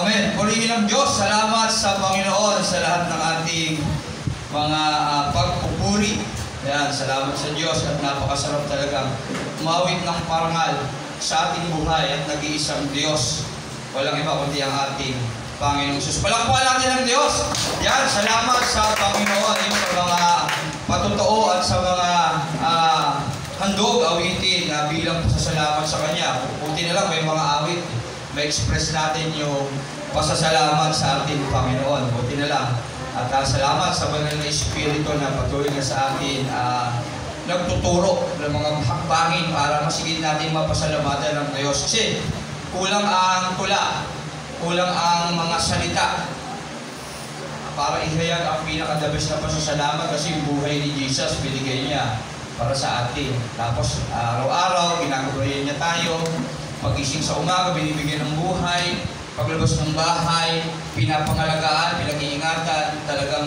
Amen. Purihin ang Diyos. Salamat sa Panginoon sa lahat ng ating mga pagpupuri. Yan, salamat sa Diyos at napakasarap talagang umawit ng parangal sa ating buhay at nag-iisang Diyos. Walang iba kundi ang ating Panginoong Jesus. Palakpakan natin ang Diyos. Yan, salamat sa Panginoon sa mga patotoo at sa mga handog, awitin na bilang pasasalamat sa Kanya. Puti na lang may mga awit. Ma-express natin yung pasasalamat sa ating Panginoon. Buti na lang. At salamat sa banal na Espiritu na patuloy na sa atin nagtuturo ng mga hakbangin para masigit natin mapasalamatan ng Diyos. Kasi kulang ang tula, kulang ang mga salita para ihayag ang pinakadabis na pasasalamat kasi yung buhay ni Jesus binigay niya para sa atin. Tapos araw-araw ginagabayan niya tayo. Pagising sa umaga, binibigyan ng buhay. Paglabas ng bahay, pinapangalagaan, pinag-iingatan. Talagang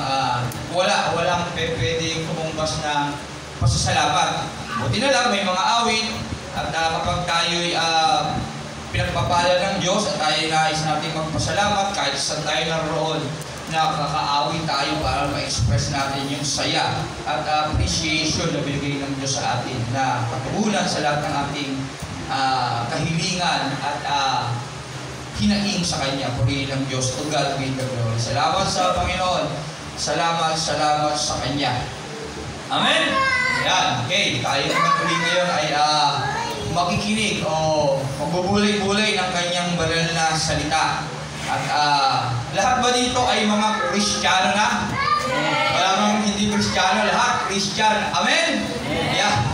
walang pwedeng tumumbas ng pasasalamat. Buti na lang, may mga awit. At kapag tayo'y pinagpapala ng Diyos at tayo nais natin magpasalamat, kahit saan tayo naroon, nakakaawit tayo para ma-express natin yung saya at appreciation na binigay ng Diyos sa atin na katugunan sa lahat ng ating kahilingan at hinaing sa Kanya. Purihin ng Diyos. To God be the glory. Salamat sa Panginoon. Salamat sa Kanya. Amen? Ayan. Okay. Tayo naman ulit ngayon ay makikinig o magbubulay-bulay ng Kanyang banal na salita. At lahat ba dito ay mga Kristiyano na? Wala nang hindi Kristiyano, lahat Kristiyano. Amen? Yeah.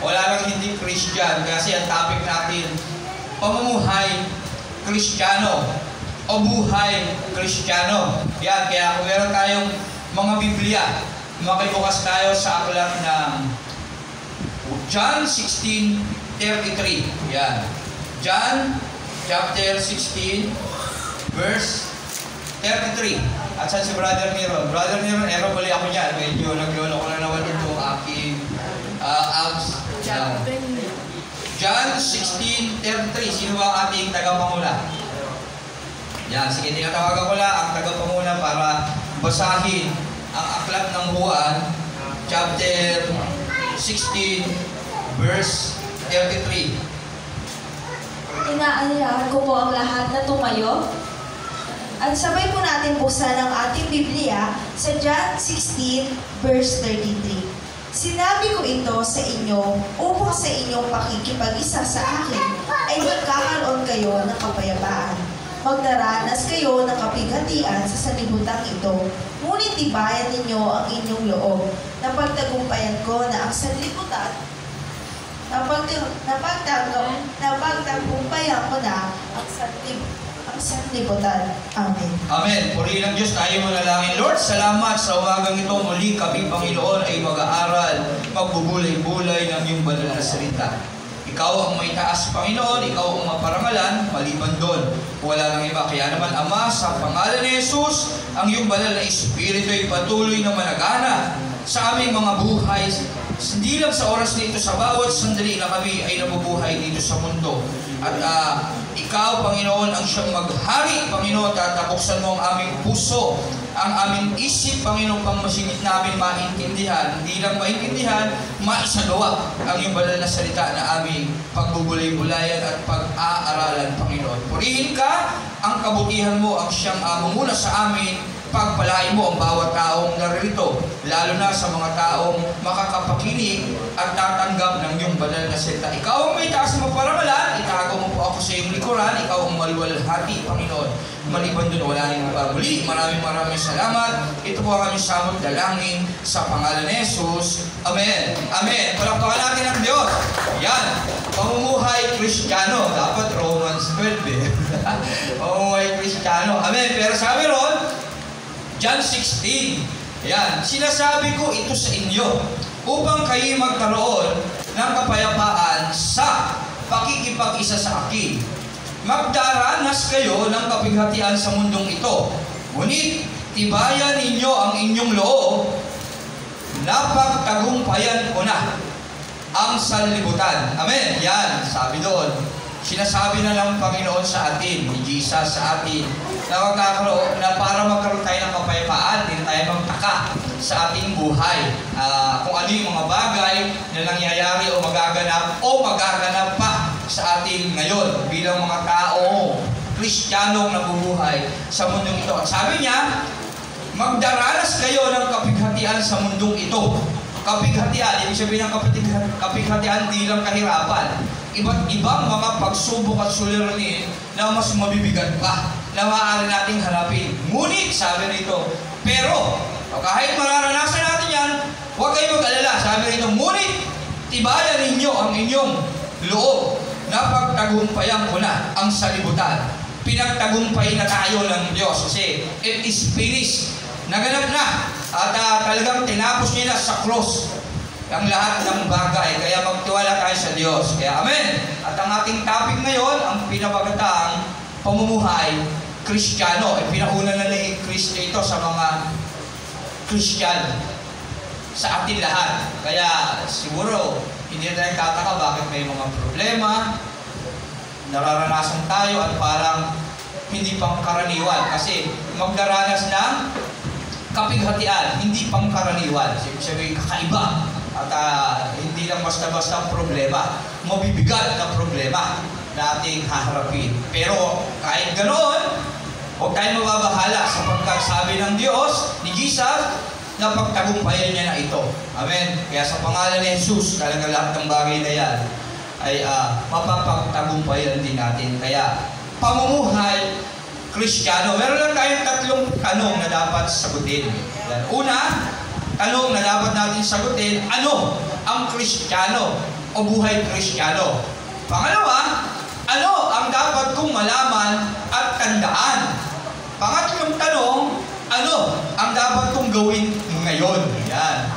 Wala nang hindi Kristiyano kasi ang topic natin, pamumuhay Kristiyano o buhay Kristiyano. Yan, kaya kung meron tayong mga Biblia, makibukas tayo sa aklat ng John 16:33. Yan. John chapter 16 verse 33. At saan si Brother Neron? Brother Neron, bali ako niyan. Medyo naglolo ko na naman itong aking abs. John 16:33. Sino ba ang ating tagapanguna? Yan, sige, tinatawagan ko lang ang tagapanguna para basahin ang aklat ng Juan, chapter 16, verse 33. Inaanyayahan ko po ang lahat na tumayo at sabay po natin buksan ang ating Biblia sa John 16, verse 33. Sinabi ko ito sa inyo upang sa inyong pakikipag-isa sa akin ay magkakaroon kayo ng kapayapaan. Magdaranas kayo ng kapighatian sa sanlibutan ito, ngunit tibayan ninyo ang inyong loob. Napagtagumpayan ko na ang sanlibutan napagtagumpayan ko na ang sanlibutan. Amen. Amen. Purihin ng Diyos, tayo manalangin. Lord, salamat sa umagang ito. Muli kami, Panginoon, ay mag-aaral, magbubulay-bulay ng iyong banal na salita. Ikaw ang may taas, Panginoon. Ikaw ang maparangalan, maliban doon. Wala nang iba. Kaya naman, Ama, sa pangalan ni Jesus, ang iyong banal na Espiritu ay patuloy na managana sa aming mga buhay. Hindi lang sa oras na ito, sa bawat sandali na kami ay nabubuhay dito sa mundo. At ikaw, Panginoon, ang siyang maghari, Panginoon, tatabuksan mo ang aming puso, ang aming isip, Panginoon, pang masigit namin maintindihan. Hindi lang maintindihan, maisagawa ang iyong banal na salita na aming pagbubulay-bulayan at pag-aaralan, Panginoon. Purihin ka, ang kabutihan mo, ang siyang mumuna sa amin. Pagpalain mo ang bawat taong naririto, lalo na sa mga taong makakapakinig at tatanggap ng iyong banal na salita. Ikaw ang may taas na maparangalan, itago mo po ako sa iyong likuran, ikaw ang maliwalhati, Panginoon. Maliban doon, wala nang mababuli. Maraming salamat. Ito po ang aming samot dalangin sa pangalan ni Jesus. Amen. Amen. Palakpakan natin ang Diyos. Yan. Pamumuhay Kristiyano. Dapat Romans 12 eh. Pamumuhay Kristiyano. Amen. Pero sabi ron, John 16. Ayan, sinasabi ko ito sa inyo upang kayo magkaroon ng kapayapaan sa pakikipag-isa sa akin. Magdaranas kayo ng kapighatian sa mundong ito. Ngunit tibayan ninyo ang inyong loob. Napagtagumpayan ko na ang sanlibutan. Amen. Yan, sabi doon. Sinasabi na ng Panginoon sa atin, ni Jesus sa atin, na para magkaroon tayo ng kapayapaan, hindi na tayo magtaka sa ating buhay. Kung ano yung mga bagay na nangyayari o magaganap pa sa atin ngayon bilang mga tao, Kristiyanong nabubuhay sa mundong ito. At sabi niya, magdaranas kayo ng kapighatian sa mundong ito. Kapighatian, ibig sabihin ng kapighatian, di lang kahirapan. Iba't ibang mga pagsubok at suliranin na mas mabibigat pa na maaari nating harapin. Ngunit, sabi rito, pero kahit mararanasan natin yan, huwag kayong mag-alala. Sabi rito, ngunit tibayan ninyo ang inyong loob na pagtagumpayan ko na ang salibutan. Pinagtagumpay na tayo ng Diyos kasi it is finished. Naganap na at talagang tinapos niya na sa cross ang lahat ng bagay. Kaya magtiwala tayo sa Diyos. Kaya amen. At ang ating topic ngayon, ang pinabagatang pamumuhay Kristiyano. Pinauna na ni Kristo ito sa mga Kristiyano sa atin lahat. Kaya siguro hindi na tayo tataka bakit may mga problema nararanasan tayo at parang hindi pangkaraniwan. Kasi magdaranas ng kapighatian, hindi pangkaraniwan. Sabihin, kakaiba. At hindi lang basta-basta problema, mabibigat na problema na ating haharapin. Pero kahit ganoon, huwag tayong mababahala sapagkat sabi ng Diyos, ni Jesus, na pagtagumpayan niya na ito. Amen. Kaya sa pangalan ni Jesus, talaga lahat ng bagay na yan ay mapapagtagumpayan din natin. Kaya pamumuhay Kristiyano. Meron lang tayong tatlong tanong na dapat sagutin. Yan. Una, tanong na dapat natin sagutin, ano ang Kristiyano o buhay Kristiyano? Pangalawa, ano ang dapat kong malaman at tandaan? Pangatlong tanong, ano ang dapat kong gawin ngayon? Yan.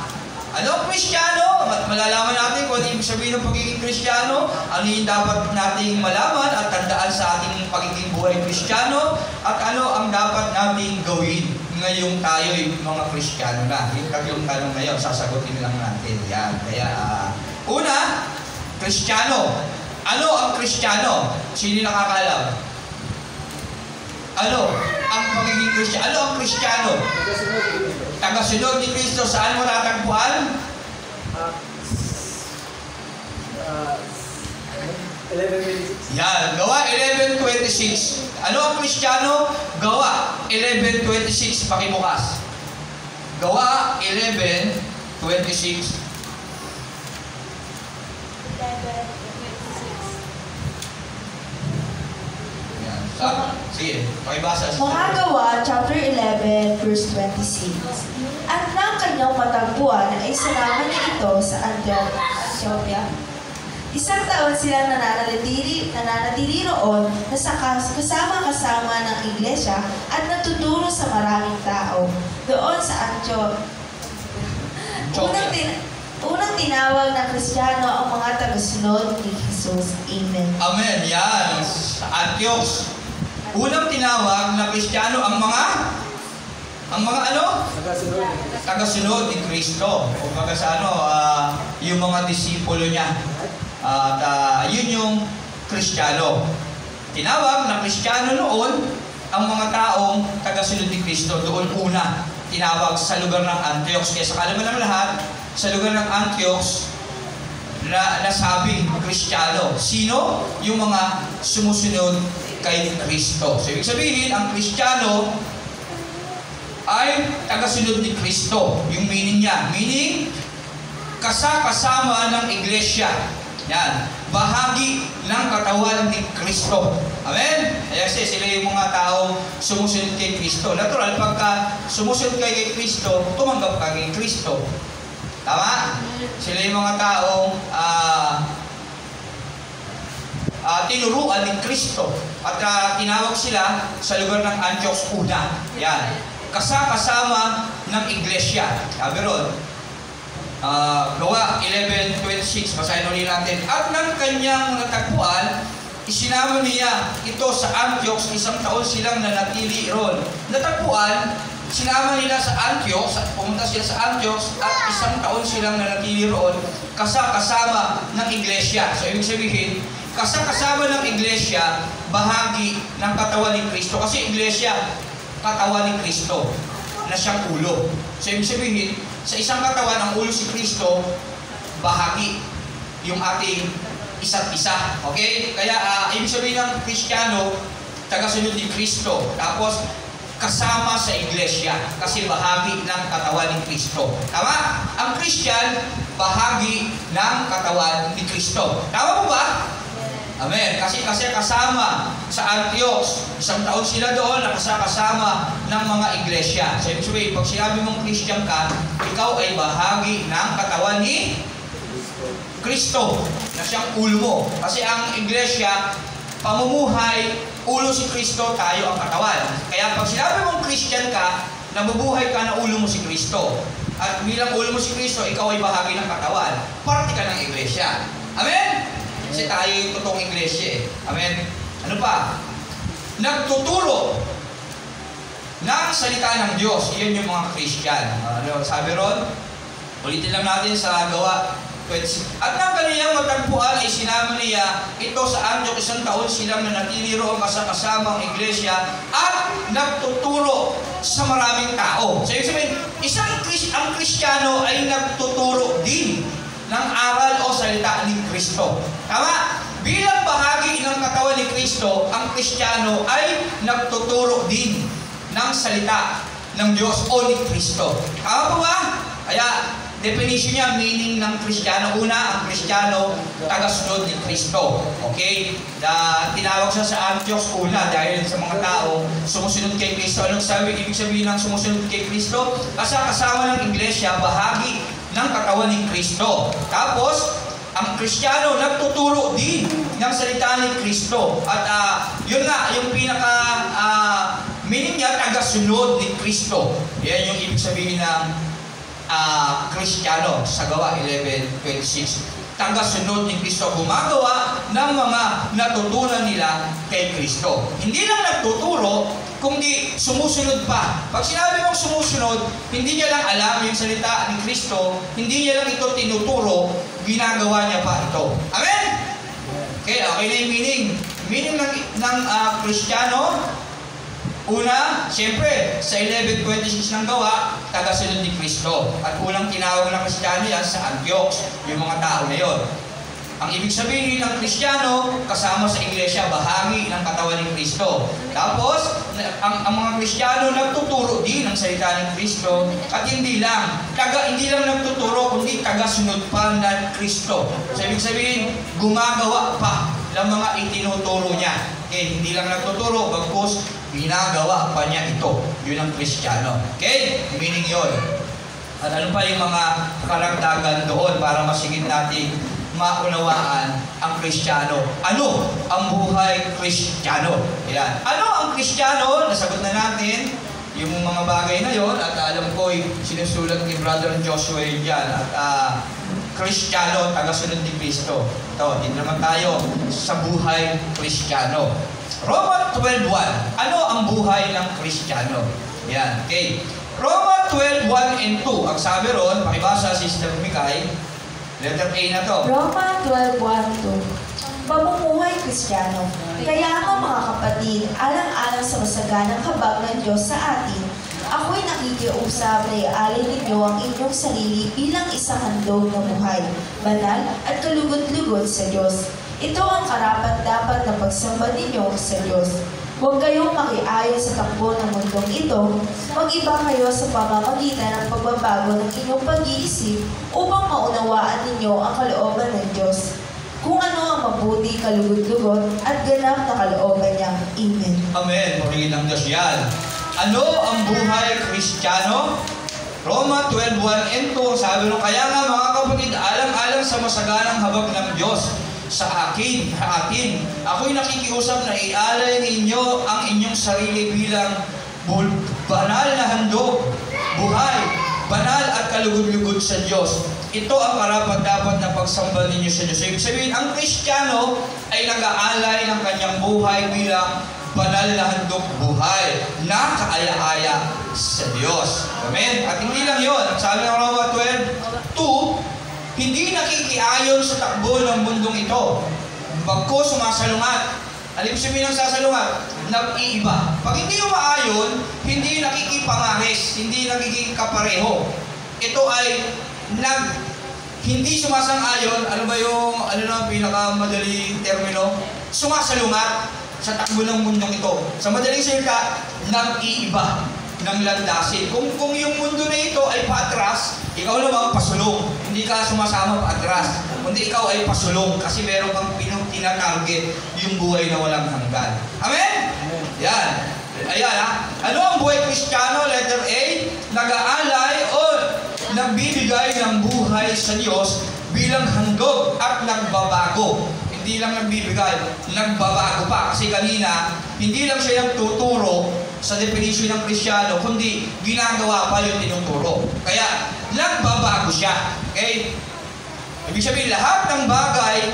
Ano ang Kristiyano? Malalaman natin kung ano ibig sabihin ng pagiging Kristiyano, ano yung dapat nating malaman at tandaan sa ating pagiging buhay Kristiyano, at ano ang dapat nating gawin ngayong tayo'y mga Kristiyano na. Yung tatlong tanong ngayon, sasagutin lang natin. Yan. Kaya, una, Kristiyano. Ano ang Kristiyano? Sino nakakaalam? Ano ang pagiging Kristiyano? Ano ang Kristiyano? Tagasunod ni Kristo. Saan mo natagpuan? 11:26. Yan. Gawa 11:26. Ano ang Kristiyano? Gawa 11:26. Pakibukas. Gawa 11:26. Sige, pakibasa. Mga Gawa, chapter 11, verse 26. At nang kanyang matagpuan ay sinama niya ito sa Antioquia. Isang taon silang nananatili roon na kasama-kasama ng iglesia at natuturo sa maraming tao. Doon sa Antioquia. Unang tinawag na Kristiyano ang mga tagasunod ni Jesus. Amen. Amen. Yan. Sa Antioch. Unang tinawag na Kristiyano ang mga ano? Tagasunod ni Kristo. O baga sa yung mga disipulo niya. At yun yung Kristiyano. Tinawag na Kristiyano noon ang mga taong tagasunod ni Kristo. Doon una tinawag sa lugar ng Antioch. Kaya sa kalaman ng lahat, sa lugar ng Antioch, na nasabing Kristiyano. Sino? Yung mga sumusunod kay Kristo. So, ibig sabihin, ang Kristiyano ay tagasunod ni Kristo. Yung meaning niya. Meaning, kasama ng iglesia. Yan. Bahagi ng katawan ni Kristo. Amen? Kasi sila yung mga taong sumusunod kay Kristo. Natural, pagka sumusunod kay Kristo, tumanggap ka kay Kristo. Tama? Sila yung mga taong tinuruan ni Kristo. At tinawag sila sa lugar ng Antioch una. Yan. Kasama ng iglesia. Sabi ron, Gawa 11:26, basahin ulit natin. At nang kanyang natagpuan, isinama niya ito sa Antioch, isang taon silang nanatili ron. Natagpuan, sinama nila sa Antioch, pumunta sila sa Antioch, at isang taon silang nanatili roon, kasama ng iglesia. So, ibig sabihin, kasama ng iglesia, bahagi ng katawan ni Kristo. Kasi iglesia, katawan ni Kristo na siyang ulo. So, ibig sabihin, sa isang katawan, ang ulo si Kristo, bahagi yung ating isa't isa. Okay? Kaya, ibig sabihin ng Kristiyano, tagasunod ni Kristo. Tapos, kasama sa iglesia kasi bahagi ng katawan ni Kristo. Tama? Ang Christian, bahagi ng katawan ni Kristo. Tama po ba? Amen. Kasi kasama sa Antioch, isang taon sila doon na kasama ng mga iglesia. So, ibig sabihin, pag sinabi mong Christian ka, ikaw ay bahagi ng katawan ni Kristo na siyang ulo mo. Kasi ang iglesia, pamumuhay, ulo si Kristo, tayo ang katawan. Kaya pag sinabi mong Christian ka, nabubuhay ka na ulo mo si Kristo. At bilang ulo mo si Kristo, ikaw ay bahagi ng katawan. Parte ka ng iglesia. Amen? Kasi tayo yung totoong iglesia eh. Amen? Ano pa? Nagtuturo ng salita ng Diyos. Iyan yung mga Christian. Sabi ron, ulitin lang natin sa Gawa. At nang kaniyang matagpuan ay sinabi niya, ito sa Antioch, isang taon silang nanatili roon kasamang iglesia at nagtuturo sa maraming tao. So, ibig sabihin, ang Kristiyano ay nagtuturo din ng aral o salita ni Kristo. Tama? Bilang bahagi ng katawan ni Kristo, ang Kristiyano ay nagtuturo din ng salita ng Diyos o ni Kristo. Tama po ba? Kaya, definition niya, meaning ng Kristiyano. Una, ang Kristiyano, tagasunod ni Kristo. Okay? Tinawag siya sa Antioch una dahil sa mga tao sumusunod kay Kristo. Anong ibig sabihin ng sumusunod kay Kristo? Kasi kasama ng iglesia, bahagi ng katawan ni Kristo. Tapos, ang Kristiyano nagtuturo din ng salita ni Kristo. At yun nga, yung pinaka meaning niya, tagasunod ni Kristo. Yan yung ibig sabihin ng Kristiyano sa Gawa 11:26. Tagasunod ni Kristo, gumagawa ng mga natutunan nila kay Kristo. Hindi lang nagtuturo, kundi sumusunod pa. Pag sinabi mong sumusunod, hindi niya lang alam yung salita ni Kristo, hindi niya lang ito tinuturo, ginagawa niya pa ito. Amen? Okay na yung meaning. Meaning ng Kristiyano, una, siyempre, sa 11:26 ng Gawa, tagasunod ni Kristo. At unang tinawag ng Kristiyano yan sa Antioch, yung mga tao na yun. Ang ibig sabihin ng Kristiyano, kasama sa iglesia, bahagi ng katawan ni Kristo. Tapos, ang mga Kristiyano nagtuturo din ng salita ni Kristo. At hindi lang nagtuturo, kundi tagasunod pa ng Kristo. So, ibig sabihin, gumagawa pa ng mga itinuturo niya. Okay, hindi lang nagtuturo, bagkus ginagawa pa niya ito. Yun ang Kristiyano. Okay? Meaning yun. At ano pa yung mga karagdagan doon para masigit natin maunawaan ang Kristiyano. Ano ang buhay Kristiyano? Yan. Ano ang Kristiyano? Nasagot na natin yung mga bagay na yon at alam ko sinusulat ni Brother Joshua yan. At Kristiyano, tagasunod ni Kristo. Ito, dito naman tayo sa buhay Kristiyano. Roma 12:1. Ano ang buhay ng Kristiyano? Yan, okay. Roma 12:1 and 2. Ang sabi ron, pakibasa si Sister Mikay. Letter A na to. Roma 12:1-2. Pamumuhay Kristiyano. Kaya nga mga kapatid, alang-alang sa masaganang habag ng Diyos sa atin, ako'y nakikiusap na ialay ninyo ang inyong sarili bilang isang handog na buhay, banal at kalugod-lugod sa Diyos. Ito ang karapat-dapat na pagsamba ninyo sa Diyos. Huwag kayong makiayon sa takbo ng mundong ito, mag-iba kayo sa pamamagitan ng pagbabago ng inyong pag-iisip upang maunawaan ninyo ang kalooban ng Diyos. Kung ano ang mabuti, kalugod-lugod at ganap na kalooban niya. Amen. Amen. Purihin ng Diyos yan. Ano ang buhay Kristiyano? Roma 12:1 and 2. Sabi nung, kaya nga mga kapatid, alang-alang sa masaganang habag ng Diyos sa atin, ako'y nakikiusap na ialay ninyo ang inyong sarili bilang banal na handog, buhay, banal at kalugod-lugod sa Diyos. Ito ang karapat-dapat na pagsamba ninyo sa Diyos. So, ibig sabihin, ang Kristiyano ay nag-aalay ng kanyang buhay bilang banal na handog buhay na kaaya-aya sa Diyos. Amen? At hindi lang yun. Sabi ng Roma 12:2, hindi nakikiayon sa takbo ng mundong ito. Bagko sumasalungat. Alam mo sabihin ng sasalungat? Nag-iiba. Pag hindi umaayon, hindi nakikipangahis, hindi nagiging kapareho. Ito ay hindi sumasang-ayon. Ano ba yung pinakamadaling termino? Sumasalungat sa takbo ng mundong ito. Sa madaling salita, nag-iiba ng landasin. Kung yung mundo na ito ay paatras, ikaw naman pasulong. Hindi ka sumasama paatras. Kundi ikaw ay pasulong kasi meron kang tinatarget yung buhay na walang hanggan. Amen? Yan. Ayan ha. Ano ang buhay Kristiyano? Letter A, nag-aalay o nagbibigay ng buhay sa Diyos bilang handog at nagbabago. Hindi lang nagbibigay, nagbabago pa. Kasi kanina, hindi lang siya nagtuturo sa definition ng Kristiyano, kundi ginagawa pa yung tinuturo. Kaya, nagbabago siya. Okay? Ibig sabihin, lahat ng bagay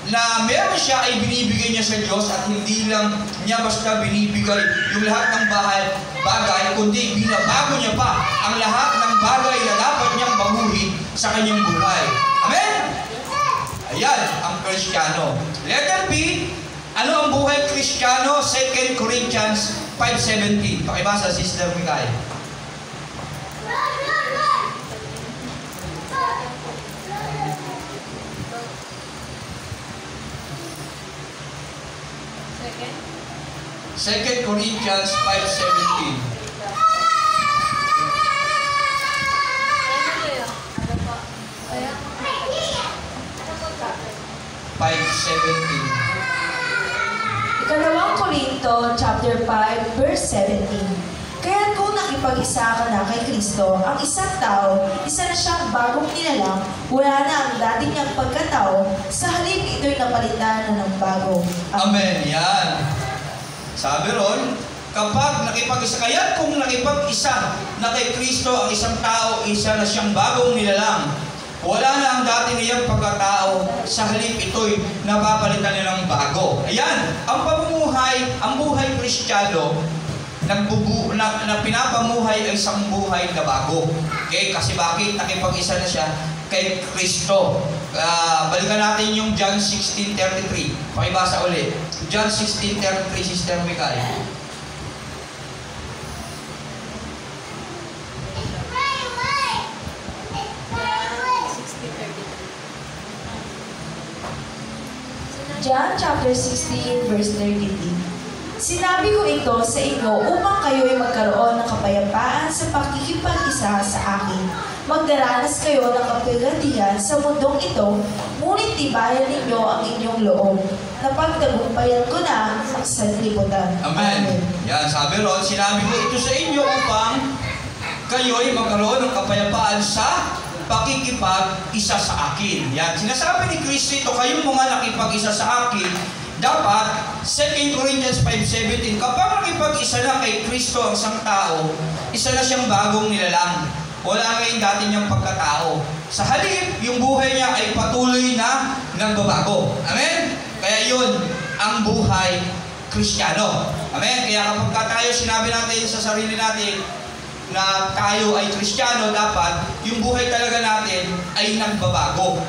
na meron siya ay binibigay niya sa Diyos at hindi lang niya basta binibigay yung lahat ng bagay, kundi binabago niya pa ang lahat ng bagay na dapat niyang baguhin sa kanyang buhay. Amen? Ayan, ang Kristiyano. Letter B, ano ang buhay Kristiyano? 2 Corinthians 5:17. Pakibasa, Sister Mikay. Second Corinthians 5:17. Ikalawang Korinto, chapter 5, verse 17. Kaya kung nakipag-isa ka na kay Kristo, ang isang tao, isa na siyang bagong nilalang, wala na ang dati niyang pagkatao, sa halip ito'y napalitan na ng bago. Amen. Yan. Sabi ron, kapag nakipag-isa, kaya kung nakipag-isa na kay Kristo ang isang tao, isa na siyang bagong nilalang, wala na ang dati niyang pagkatao, sa halip ito'y napapalitan na ng bago. Ayan, ang buhay Kristiyano, na pinapamuhay ay isang buhay na bago. Okay? Kasi bakit? Nakipag-isa na siya kay Kristo. Balikan natin yung John 16:33. Pakibasa ulit. John 16:33, Sister Mikay. John chapter 16, verse 33. Sinabi ko ito sa inyo upang kayo'y magkaroon ng kapayapaan sa pakikipag-isa sa akin. Magdaranas kayo ng kapighatian sa mundong ito, ngunit tibayan ninyo ang inyong loob. Napagtagumpayan ko na ang sanlibutan. Amen. Yan, sabi ron, sinabi ko ito sa inyo upang kayo'y magkaroon ng kapayapaan sa pakikipag-isa sa akin. Yan, sinasabi ni Kristo ito, kayong mga nakipag-isa sa akin, dapat, 2 Corinthians 5:17, kapag nakipag-isa na kay Kristo ang isang tao, isa na siyang bagong nilalang. Wala ngayong dati niyang pagkatao. Sa halip, yung buhay niya ay patuloy na nagbabago. Amen? Kaya yun, ang buhay Kristiyano. Amen? Kaya kapag tayo sinabi natin sa sarili natin na tayo ay Kristiyano, dapat yung buhay talaga natin ay nagbabago.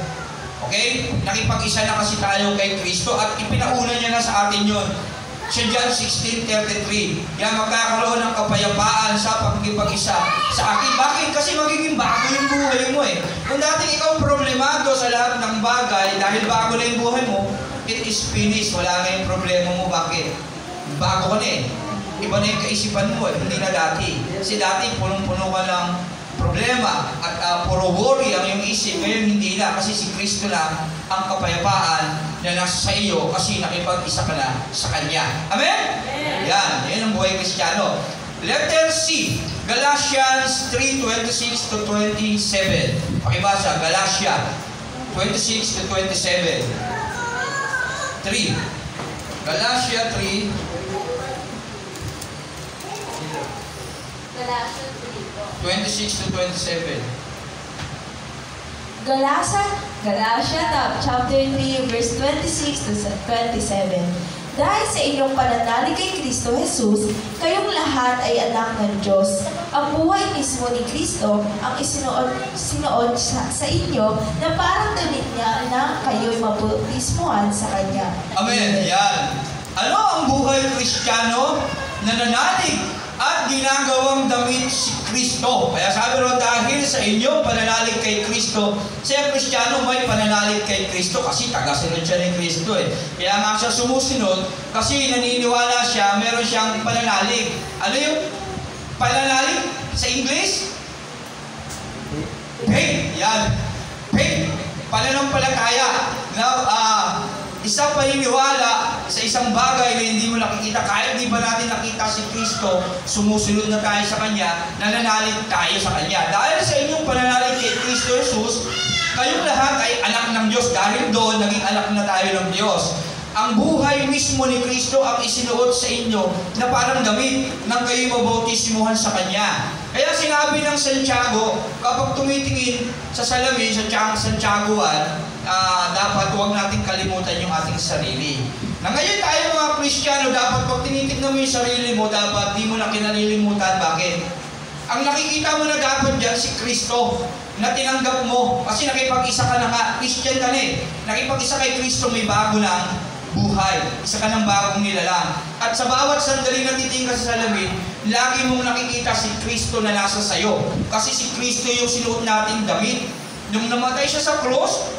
Okay? Nakipag-isa na kasi tayo kay Kristo at ipinauna niya na sa atin yun. Sa John 16:33, yan, magkakaroon ng kapayapaan sa pakikipag-isa sa akin. Bakit? Kasi magiging bago yung buhay mo eh. Kung dating ikaw problemado sa lahat ng bagay, dahil bago na yung buhay mo, it is finished. Wala na yung problema mo. Bakit? Bago ka na eh. Iba na yung kaisipan mo eh. Hindi na dati. Kasi dati, punong-puno ka lang problema at puro worry ang iyong isip. Ngayon hindi na, kasi si Kristo lang ang kapayapaan na nasa sa iyo kasi nakipag-isa ka na sa Kanya. Amen? Yan, yan ang buhay Kristiyano. Letter C, Galatians 3:26-27. Pakibasa, Galatia 26-27. 3. Galatia 3. Galatia 26-27. Galatia chapter 3, verse 26-27. Dahil sa inyong pananalig kay Kristo Jesus, kayong lahat ay anak ng Diyos. Ang buhay mismo ni Kristo ang isinuot sa inyo na parang damit niya na kayo'y mabautismuhan sa Kanya. Amen. Yan. Ano ang buhay Kristiyano? Nananalig at ginagawang damit si Kristo. Kaya sabi ron, dahil sa inyong pananalig kay Kristo, siya Kristiyano may pananalig kay Kristo kasi tagasunod siya ni Kristo eh. Kaya nga siya sumusunod kasi naniniwala siya, meron siyang pananalig. Ano yung pananalig sa English? Faith. Yan. Faith. Pananampalataya. Now, isang paniniwala sa isang bagay na hindi mo nakikita, kahit di ba natin nakita si Kristo, sumusunod na tayo sa Kanya, nananalig tayo sa Kanya. Dahil sa inyong pananalig kay Kristo Jesus, kayong lahat ay anak ng Diyos. Dahil doon, naging anak na tayo ng Diyos. Ang buhay mismo ni Kristo ang isinuot sa inyo na parang damit nang kayo mabautismuhan sa Kanya. Kaya sinabi ng Santiago, kapag tumitingin sa salamin, sa Santiago 1, dapat huwag natin kalimutan yung ating sarili. Na ngayon tayo mga Kristiyano, dapat pag tinitignan mo yung sarili mo, dapat di mo na kinalilimutan. Bakit? Ang nakikita mo na dapat dyan, si Kristo, na tinanggap mo. Kasi nakipag-isa ka na nga, Christian ka na eh. Nakipag-isa kay Kristo, may bago ng buhay. Isa ka ng bagong nilalang. At sa bawat sandali na titingin ka sa salamin, lagi mong nakikita si Kristo na nasa sayo. Kasi si Kristo yung sinuot nating damit. Nung namatay siya sa cross,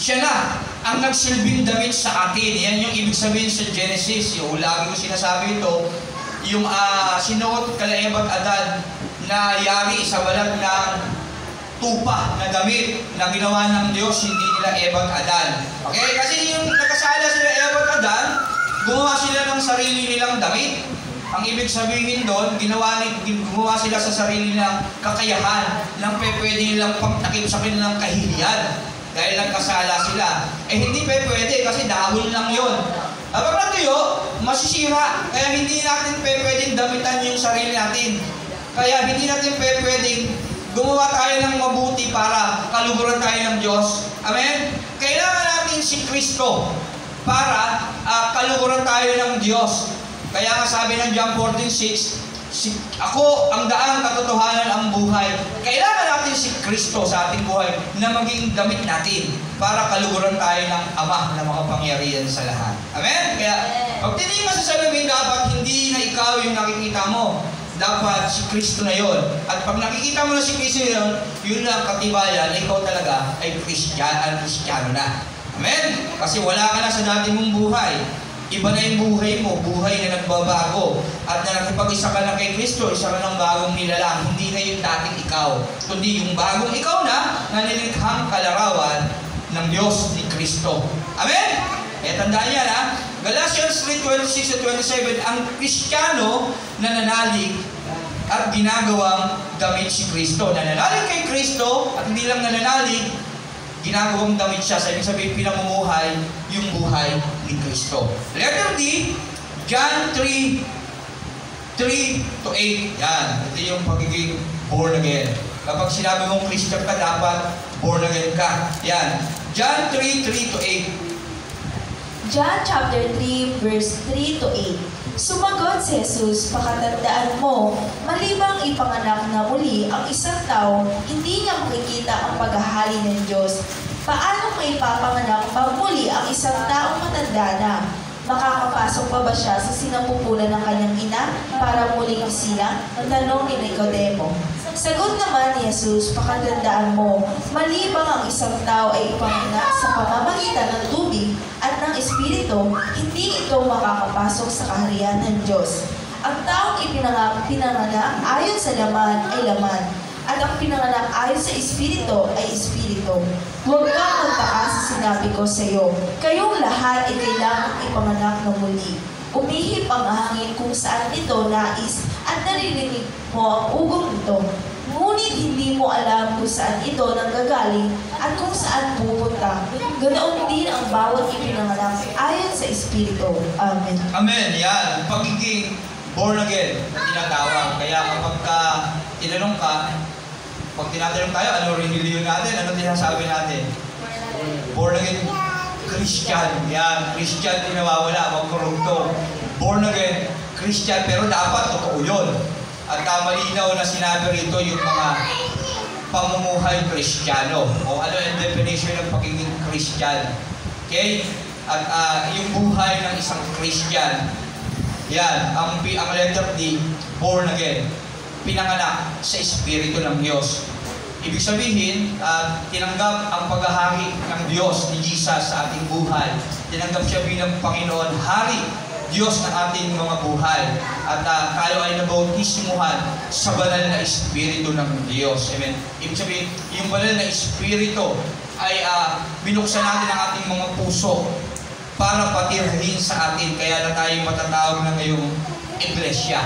siya na ang nagsilbing damit sa atin. Yan yung ibig sabihin sa Genesis. Yung lagi ko sinasabi ito, yung sinuot kala Eva at Adan na yari sa balat ng tupa na damit na ginawa ng Diyos, hindi nila Eva at Adan. Okay? Kasi yung nakasala sila Eva at Adan, gumawa sila ng sarili nilang damit. Ang ibig sabihin doon, gumawa sila sa sarili nilang kakayahan ng pwede nilang pagtakip sa kanilang kahiliyan. Dahil nagkasala sila. Hindi pwede kasi dahon lang yun. Kapag natuyo, masisira. Kaya hindi natin pwedeng damitan yung sarili natin. Kaya hindi natin pwedeng gumawa tayo ng mabuti para kaluguran tayo ng Diyos. Amen? Kailangan natin si Kristo para kaluguran tayo ng Diyos. Kaya nga sabi ng John 14:6, ako ang daan, katotohanan, ang buhay. Kailangan natin si Kristo sa ating buhay na maging damit natin para kaluguran tayo ng Ama na makapangyarihan sa lahat. Amen? Kaya pag tinignan sa salamin, dapat hindi na ikaw yung nakikita mo. Dapat si Kristo na yon. At pag nakikita mo na si Kristo na yun, yun lang katibayan na ikaw talaga ay Kristiyano na. Amen? Kasi wala ka na sa dati mong buhay. Iba na yung buhay mo, buhay na nagbabago. At na nakipag-isa ka na kay Kristo, isa ka ng bagong nilalang. Hindi na yung dating ikaw, kundi yung bagong ikaw na nililikhang kalarawan ng Diyos ni Kristo. Amen? Tandaan yan ha. Galatians 3:26-27, ang Kristiyano nananalig at ginagawang damit si Kristo. Nananalig kay Kristo at hindi lang nananalig, ginagawang damit siya. Sa ibig sabihin, pinamumuhay yung buhay ni Kristo. Letter D, John 3:3-8. Yan. Ito yung pagiging born again. Kapag sinabi mong Christian ka, dapat born again ka. Yan. John 3:3-8. John chapter 3, verse 3-8. Sumagot si Jesus, pakatandaan mo, malibang ipanganak na muli ang isang tao, hindi niya makikita ang paghahari ng Diyos. Paano may papanganak pa muli ang isang taong matanda na? Makakapasok pa ba siya sa sinapupunan ng kanyang ina para muling isilang? Ang tanong ni Nicodemo. Sagot naman ni Jesus, pakatandaan mo, malibang ang isang tao ay ipanganak sa pamamagitan ng tubig at ng Espiritu, hindi ito makakapasok sa kaharian ng Diyos. Ang taong pinanganak ayon sa laman ay laman, at ang pinanganak ayon sa Espiritu ay Espiritu. Huwag kang magtaka sa sinabi ko sa iyo, kayong lahat ay kailangang ipanganak na muli. Umihip ang hangin kung saan ito nais at naririnig mo ang ugong nito. Ngunit hindi mo alam kung saan ito nanggagaling at kung saan pupunta. Ganoon din ang bawat ipinanganak ayon sa Espiritu. Amen. Amen. Yan. Pagiging born again na tinatawag. Kaya kapag tinanong ka, pag tinatanong tayo, ano religion natin, ano tinasabi natin? Born again Christian. Yan, Christian, di nawawala, magkorupto. Born again, Christian, pero dapat totoo yun. At malinaw na sinabi rito yung mga pamumuhay Kristiyano. O ano ang definition ng pagiging Christian. Okay? At yung buhay ng isang Christian, yan, ang letter D, born again. Pinanganak sa Espiritu ng Diyos. Ibig sabihin, tinanggap ang paghahari ng Diyos ni Jesus sa ating buhay. Tinanggap siya bilang Panginoon, Hari, Diyos ng ating mga buhay. At tayo ay nabautismuhan sa banal na Espiritu ng Diyos. Amen. Ibig sabihin, yung banal na Espiritu ay binuksan natin ang ating mga puso para patirahin sa atin. Kaya na tayo matatawag na ngayong Iglesia.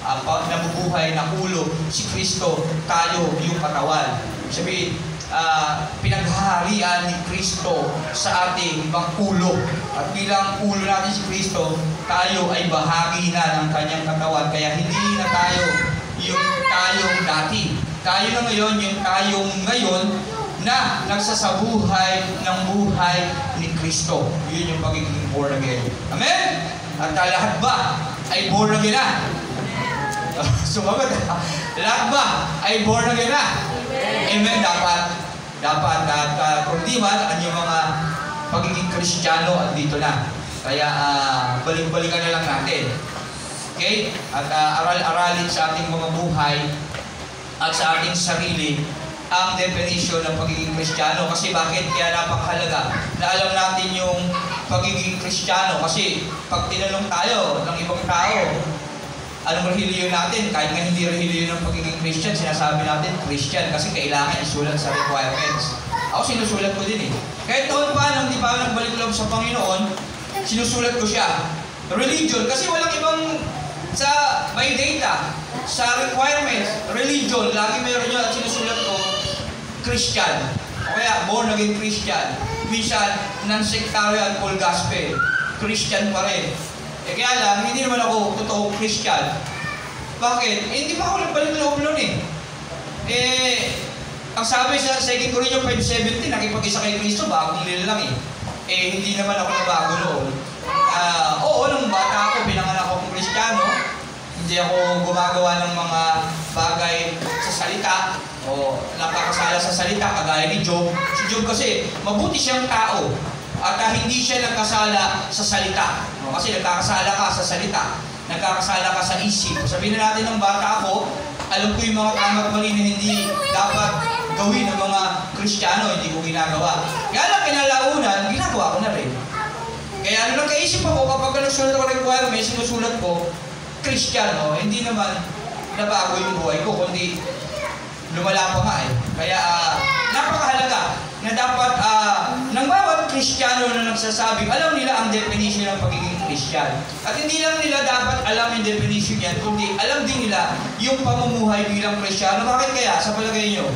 Nabubuhay na ulo si Kristo, tayo yung katawan. Sabihin, pinaghaharian ni Kristo sa ating mga ulo. At bilang ulo natin si Kristo, tayo ay bahagi na ng kanyang katawan. Kaya hindi na tayo yung tayong dati. Tayo na ngayon, yung tayong ngayon na nagsasabuhay ng buhay ni Kristo. Yun yung pagiging born again. Amen? At lahat ba ay born again na? Sumagot. Lahat ba ay born again na? Amen. Dapat. At kung di man, ang yung mga pagiging Kristiyano at dito na. Kaya balik-balikan na lang natin. Okay? At aral-aralin sa ating mga buhay at sa ating sarili ang definition ng pagiging Kristiyano. Kasi bakit? Kaya napakahalaga na alam natin yung pagiging Kristiyano. Kasi pag tinanong tayo ng ibang tao, anong relihiyon natin? Kahit nga hindi relihiyon ng pagiging Christian, sinasabi natin Christian kasi kailangan isulat sa requirements. Ako sinusulat ko din eh. Kahit noon pa, nang di pa nagbalik loob sa Panginoon, sinusulat ko siya. Religion, kasi walang ibang by data, sa requirements, religion, lagi meron yun at sinusulat ko, Christian. O kaya, born again Christian. Minsan, non-sectarian full gospel. Christian pa rin. Kaya lang, hindi naman ako totoong Christian. Bakit? Hindi pa ako nagbalik loob nun eh. Ang sabi sa 2 Corinthians 5:17, nakipag-isa kay Kristo, bagong nila lang eh. Hindi naman ako nabago noon. Oo, nung bata ako, pinanganak akong Kristiyano. Hindi ako gumagawa ng mga bagay sa salita o nakakasala sa salita, kagaya ni Job. Si Job kasi, mabuti siyang tao. At hindi siya nagkasala sa salita. Kasi nagkakasala ka sa salita. Nagkakasala ka sa isip. Sabihin na natin ng bata ako, alam ko yung mga tama at mali na hindi dapat gawin ng mga Kristiyano, hindi ko ginagawa. Kaya lang kinalaunan, ginagawa ko na rin. Kaya nagkaisip ako, kapag nagsulat ako ng requirements, sinusulat ko, Kristiyano, hindi naman nabago yung buhay ko, kundi lumala pa nga eh. Kaya napakahalaga na dapat ng bawat Kristiyano na nagsasabing, alam nila ang definition ng pagiging Kristiyano. At hindi lang nila dapat alam yung definition yan, kundi alam din nila yung pamumuhay bilang Kristiyano. Bakit kaya? Sa palagay nyo,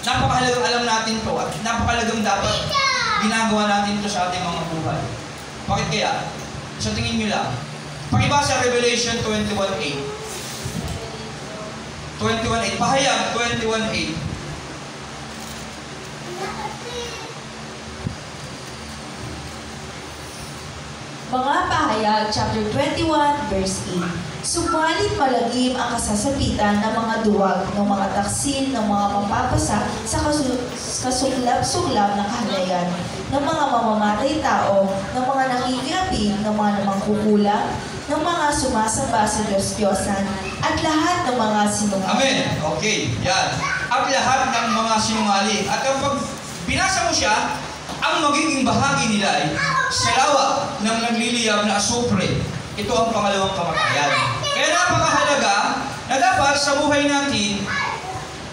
napakahalagang alam natin to at napakahalagang dapat ginagawa natin to sa ating mga buhay. Bakit kaya? Sa tingin nyo lang. Pakibasa Revelation 21:8. 21:8. Pahayag 21:8. Mga pahayag, chapter 21, verse 8. Subalit malagim ang kasasapitan ng mga duwag, ng mga taksil, ng mga mapapasa sa kasuklap-suklap ng kahalayan, ng mga mamamatay tao, ng mga nakikiapid, ng mga namangkukulam, ng mga sumasamba sa Diyos-Diyosan, at lahat ng mga sinungaling. Amen. Okay, yan. At lahat ng mga sinungaling. At kapag binasa mo siya, ang magiging bahagi nila ay sa lawa ng nagliliyab na asupre. Ito ang pangalawang kamatayan. Kaya napakahalaga na dapat sa buhay natin,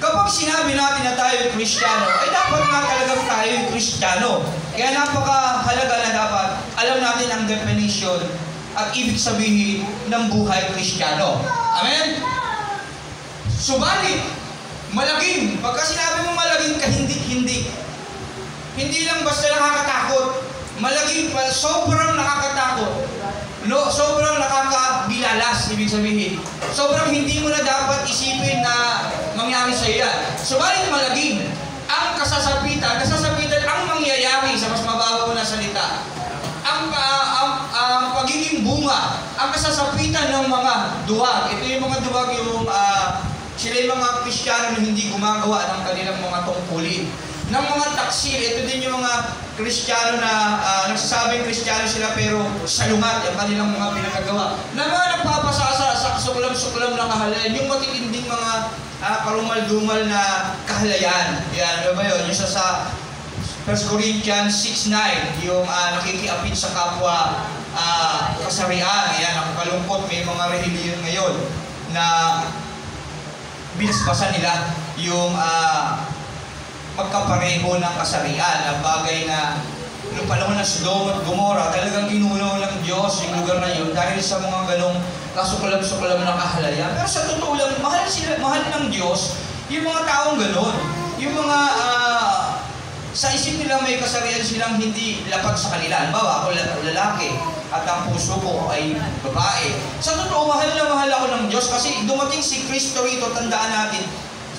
kapag sinabi natin na tayo Kristiyano, ay dapat nga talagang tayo Kristiyano. Kaya napakahalaga na dapat alam natin ang definition at ibig sabihin ng buhay Kristiyano. Amen? Subalit, malagim. Pagka sinabi mo malagim ka, hindi. Hindi lang basta nakakatakot. Malagim pa, sobrang nakakatakot. No, sobrang nakakagilalas, ibig sabihin. Sobrang hindi mo na dapat isipin na mangyari sa iyo. Subalit malagim. Ang kasasapitan ang mangyayari sa mas mababa malinaw po na salita. Ang pagiging bunga, ang kasasapitan ng mga duwag. Ito yung mga duwag, sila yung mga Kristiyano na hindi gumagawa ng kanilang mga tungkulin. Ng mga taksil, ito din yung mga Kristiyano na nagsasabing Kristiyano sila pero salungat ang kanilang mga pinagagawa. Na mga nagpapasasa sa suklam-suklam na kahalayan, yung matitinding mga karumal-dumal na kahalayan. Yan, ano ba yun? Yung sa 1 Corinthians 6:9, yung nakikiapit sa kapwa kasarian. Yan, nakakalungkot, may mga relihiyon ngayon na binasbasan nila yung magkapareho ng kasarian na bagay na noong panahon ng Sodom at Gomora, talagang inunaw ng Diyos yung lugar na yun dahil sa mga ganong kasukulam-sukulam na kahalayan. Pero sa totoo lang, mahal ng Diyos yung mga taong ganon. Yung mga sa isip nila may kasarian silang hindi lapag sa kanila. Halimbawa, ako lalaki at ang puso ko ay babae. Sa totoo, mahal na mahal ako ng Diyos kasi dumating si Kristo rito, tandaan natin,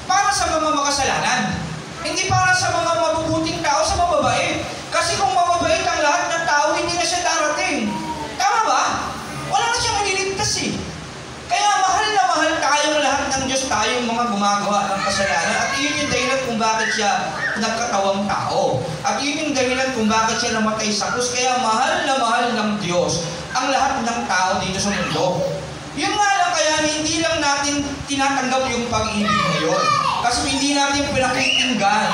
para sa mga makasalanan. Hindi para sa mga mabubuting tao, sa mababait. Kasi kung mababait ang lahat ng tao, hindi na siya darating. Tama ba? Wala na siyang maliligtas eh. Kaya mahal na mahal tayong lahat ng Diyos, tayong mga gumagawa ng kasalanan. At yun yung dahilan kung bakit siya nagkatawang tao. At yun yung dahilan kung bakit siya namatay sa krus. Kaya mahal na mahal ng Diyos ang lahat ng tao dito sa mundo. Yun nga lang, kaya hindi lang natin tinatanggap yung pag-ibig ngayon. Kasi hindi natin pinakikinggan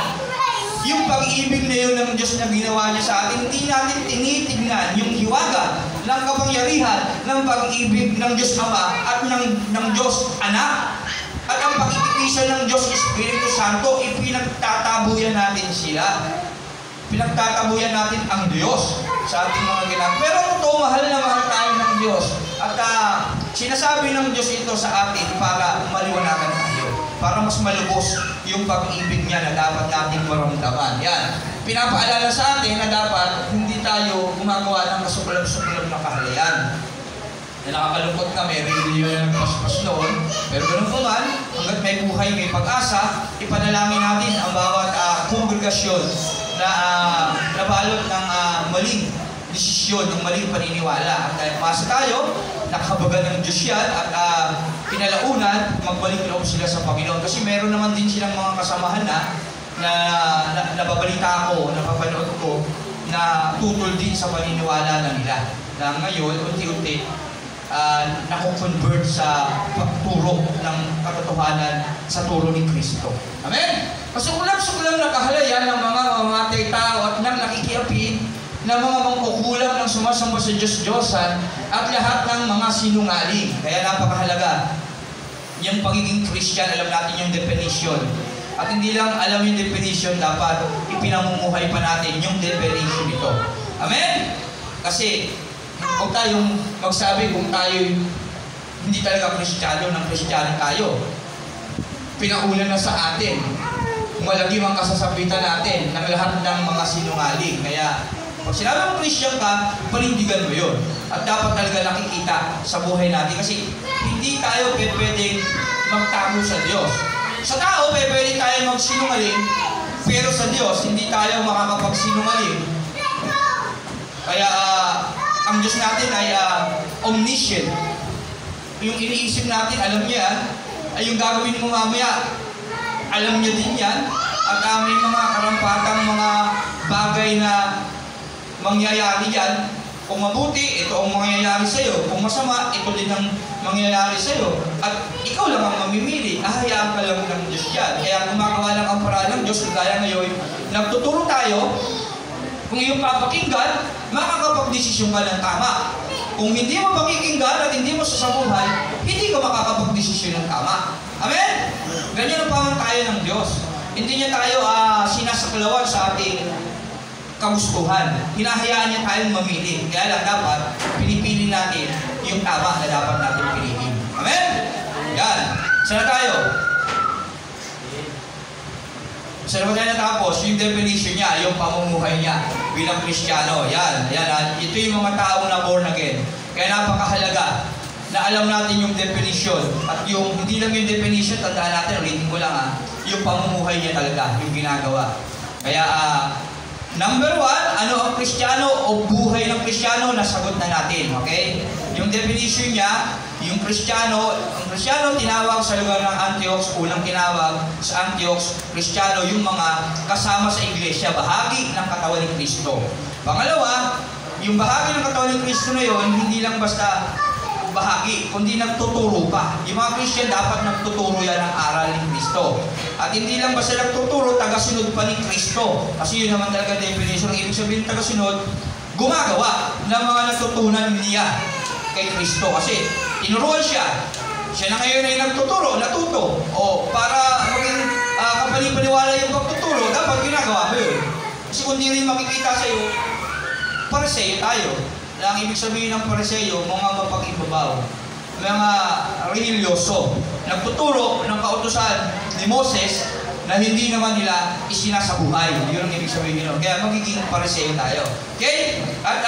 yung pag-ibig na yun ng Diyos na ginawa niya sa atin. Hindi natin tinitignan yung hiwaga ng kapangyarihan ng pag-ibig ng Diyos Ama at ng Diyos Anak. At ang pag-ibig ng Diyos Espiritu Santo, ipinagtatabuyan natin sila. Pinagtatabuyan natin ang Diyos sa ating mga ginagawa. Pero totoo, mahal na mahal tayo ng Diyos. At sinasabi ng Diyos ito sa atin para maliwanagan tayo. Para mas malubos yung pag-ibig niya na dapat nating maramdaman. Yan. Pinapaalala sa atin na dapat hindi tayo gumagawa ng kasukulam-sukulam na kahalayan. Nakakalungkot na may religion na nagpaspas noon. Pero ganun po man, hanggat may buhay, may pag-asa, ipanalangin natin ang bawat kongregasyon na nabalot ng maling desisyon, ng maling paniniwala. At dahil pasa tayo, nakabagan ng Diyos yan at pinalaunan, magbalik loob sila sa Panginoon. Kasi meron naman din silang mga kasamahan na nababalita ko, napapanood ko, na tutol din sa paniniwala na nila. Na ngayon, unti-unti, nakukonvert sa pagturo ng katotohanan sa turo ni Kristo. Amen? Kasukulam-sukulam na kahalayan ng mga mamatay tao at nang nakikiapid na mga mangkukulam ng sumasamba sa Diyos-Diyosan at lahat ng mga sinungaling. Kaya napakahalaga. Yung pagiging Christian, alam natin yung definition. At hindi lang alam yung definition, dapat ipinamumuhay pa natin yung definition nito. Amen? Kasi huwag tayong magsabi kung tayo hindi talaga Kristiyano ng Kristiyano tayo. Pinauna na sa atin. Malagi ang kasasabitan natin ng lahat ng mga sinungaling. Kaya pag sinabi mong Christian ka, panindigan mo yun. At dapat talaga nakikita sa buhay natin. Kasi hindi tayo pwedeng magtago sa Diyos. Sa tao, pwede tayo magsinungaling. Pero sa Diyos, hindi tayo makakapagsinungaling. Kaya ang Diyos natin ay omniscient. Yung iniisip natin, alam niya yan. Ay yung gagawin mo mamaya, alam niya din yan. At may mga karampatang mga bagay na mangyayari yan. Kung mabuti, ito ang mangyayari sa'yo. Kung masama, ito din ang mangyayari sa'yo. At ikaw lang ang mamimili. Ahayaan ka lang ng Diyos yan. Kaya gumagawa lang ang paraan ng Diyos. Kaya ngayon, nagtuturo tayo. Kung iyong papakinggan, makakapag-desisyon ka ng tama. Kung hindi mo pakikinggan at hindi mo sasabuhay, hindi ka makakapag-desisyon ng tama. Amen? Ganyan ang pamantayo ng Diyos. Hindi niya tayo sinasaklawan sa ating kagustuhan. Hinahayaan niya tayong mamili. Kaya lang dapat, pinipili natin yung tama na dapat natin piliin. Amen? Yan. Sana tayo. Sa naman tayo natapos, yung definition niya, yung pamumuhay niya bilang Kristiyano. Yan. Ito yung mga tao na born again. Kaya napakahalaga na alam natin yung definition. At yung, hindi lang yung definition, tandaan natin, ulitin ko lang yung pamumuhay niya talaga, yung ginagawa. Kaya, Number 1, ano ang Kristiyano o buhay ng Kristiyano? Nasagot na natin, okay? Yung definition niya, ang Kristiyano tinawag sa lugar ng Antioch, unang tinawag sa Antioch, Kristiyano, yung mga kasama sa iglesia, bahagi ng katawan ni Kristo. Pangalawa, yung bahagi ng katawan ni Kristo na yun, hindi lang basta bahagi, kundi nagtuturo pa. Yung mga Christian dapat nagtuturo yan ng aral ni Kristo. At hindi lang basta nagtuturo, tagasunod pa ni Kristo. Kasi yun naman talaga definition ng ibig sabihin ng tagasunod, gumagawa ng mga natutunan niya kay Kristo. Kasi tinuruan siya. Siya na ngayon ay nagtuturo, natuto. O para maging kapani-paniwala yung pagtuturo, dapat ginagawa mo yun. Kasi kung di rin makikita sa'yo, Pariseo tayo. Ang ibig sabihin ng Pariseo, mga mapag-ibabaw, mga religyoso, nagtuturo ng kautusan ni Moses na hindi naman nila isinasabuhay. Yun ang ibig sabihin nila. Kaya magiging Pariseo tayo. Okay? At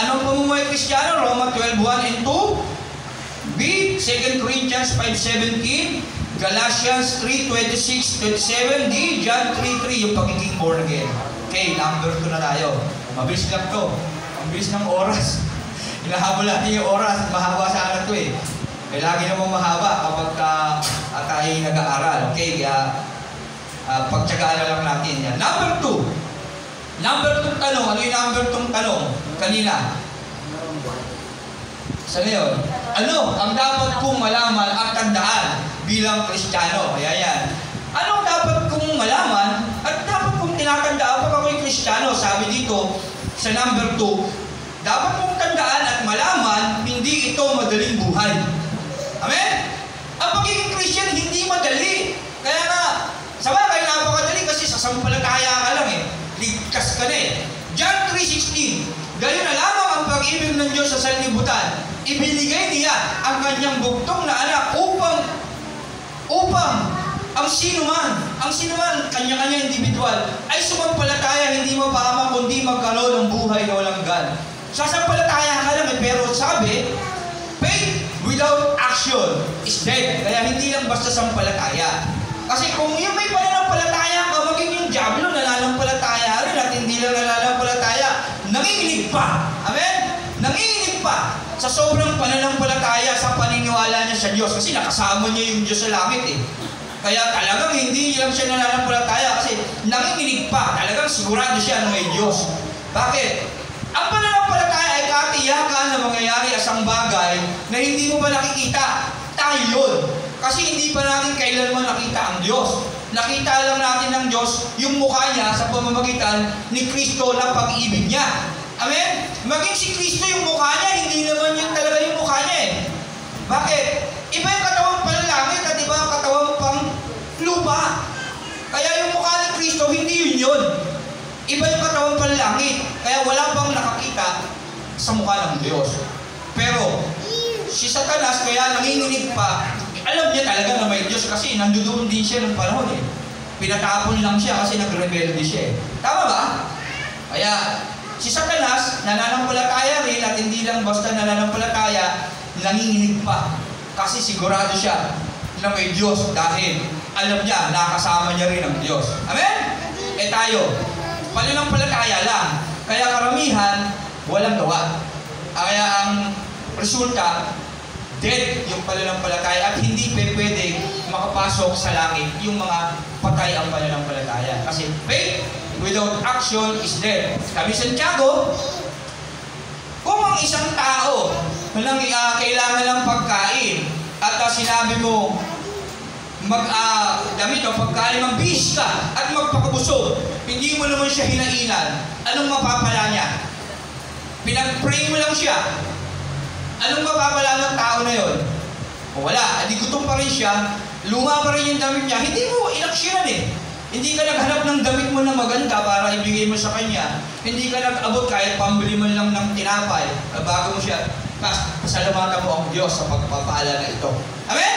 anong pamumuhay Kristiyano? Roma 12:1 and 2. B. 2 Corinthians 5:17. Galatians 3:26-27. D. John 3:3. Yung pagiging born again. Okay, number 2 na tayo. Mabilis lang to. Ang bilis ng oras. Hinahabol natin yung oras. Mahaba sa anak ko eh. Lagi namang mahaba kapag tayo nag-aaral. Okay? Kaya pagtsagaan na lang natin yan. Number 2. Number 2 tanong. Ano yung number 2 tanong? Kanina. Saan yun? Ano ang dapat kong malaman at tandaan bilang Kristiyano? Kaya yan. Ano ang dapat kong malaman at dapat kong tinatandaan pag ako'y Kristiyano? Sabi dito, sa number 2, dapat mong tandaan at malaman, hindi ito madaling buhay. Amen? Ang pagiging Christian, hindi madali. Kaya nga, sa bagay, napakadali kasi sasampalataya ka lang eh. Ligtas ka na eh. John 3:16, gayon na lamang ang pag-ibig ng Diyos sa sanlibutan. Ibinigay niya ang kanyang bugtong na anak upang ang sino man, kanya-kanya individual, ay sumampalataya, hindi mapahamak, kundi magkaroon ng buhay na walang hanggan. Sasampalataya ka lang eh, pero sabi, faith without action is dead. Kaya hindi lang basta sampalataya. Kasi kung yung may pananampalataya ka, maging yung diablo nananampalataya rin at hindi lang nananampalataya, nanginginig pa. Amen? Nanginginig pa sa sobrang pananampalataya sa paniniwala niya sa Diyos. Kasi nakasama niya yung Diyos sa langit eh. Kaya talagang hindi lang siya nananampalataya kasi nanginginig pa. Talagang sigurado siya na may Diyos. Bakit? Ang pananampalataya ay katiyakan na mangyayari asang bagay na hindi mo pa nakikita. Tayo yun. Kasi hindi pa natin kailanman nakita ang Diyos. Nakita lang natin ng Diyos yung mukha niya sa pamamagitan ni Kristo na pag-ibig niya. Amen? Maging si Kristo yung mukha niya, hindi naman yun talaga yung mukha niya eh. Bakit? Iba yung katawang panlangit at iba yung katawang pang lupa. Kaya yung mukha ni Kristo, hindi yun. Iba yung katawang panlangit. Kaya wala pang nakakita sa mukha ng Diyos. Pero, si Satanas, kaya nanginginig pa, alam niya talaga na may Diyos kasi nandoon din siya ng panahon eh. Pinatapon lang siya kasi nag-rebelde siya eh. Tama ba? Kaya, si Satanas, nananampalataya rin at hindi lang basta nananampalataya, nanginginig pa. Kasi sigurado siya na may Diyos dahil alam niya, nakasama niya rin ang Diyos. Amen? Eh tayo, pananampalataya lang. Kaya karamihan, walang gawa. Kaya ang resulta, dead yung pananampalataya at hindi pwede makapasok sa langit yung mga patay ang pananampalataya. Kasi faith without action is dead. Sabi Santiago, kung ang isang tao kailangan ng pagkain at sinabi mo damit o pagkain, magbihis ka at magpakabusog, hindi mo naman siya hinainan, anong mapapala niya? Pinag-pray mo lang siya. Anong mapapala ng tao na yon? O wala, adi gutom pa rin siya, luma pa rin yung damit niya, hindi mo inaksyonan eh. Hindi ka naghanap ng damit mo na maganda para ibigay mo sa kanya. Hindi ka nag-abot kahit pambili mo lang ng tinapay bago mo siya, pasalamatan mo ang Diyos sa pagpapala na ito. Amen?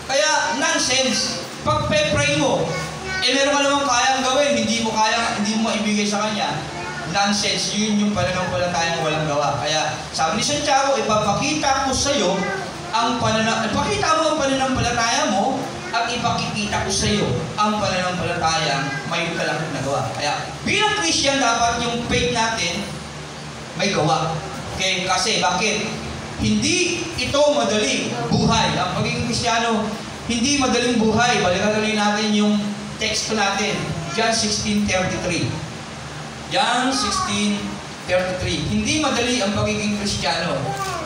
Kaya nonsense. Pag pe-pray mo, meron ka naman kayang gawin, hindi mo maibigay sa kanya. Nonsense, yun yung pananampalatayang walang gawa. Kaya sabi ni Santiago, ipapakita ko sa iyo ipakita mo ang pananampalataya mo at ipakikita ko sa iyo ang pananampalatayang may kalaking nagawa. Kaya bilang Christian, dapat yung faith natin may gawa. Okay? Kasi bakit? Hindi ito madaling buhay. Ang pagiging Kristiyano, hindi madaling buhay. Balikan ulit natin yung teksto natin. John 16:33. John 16:33. Hindi madali ang pagiging Kristiyano.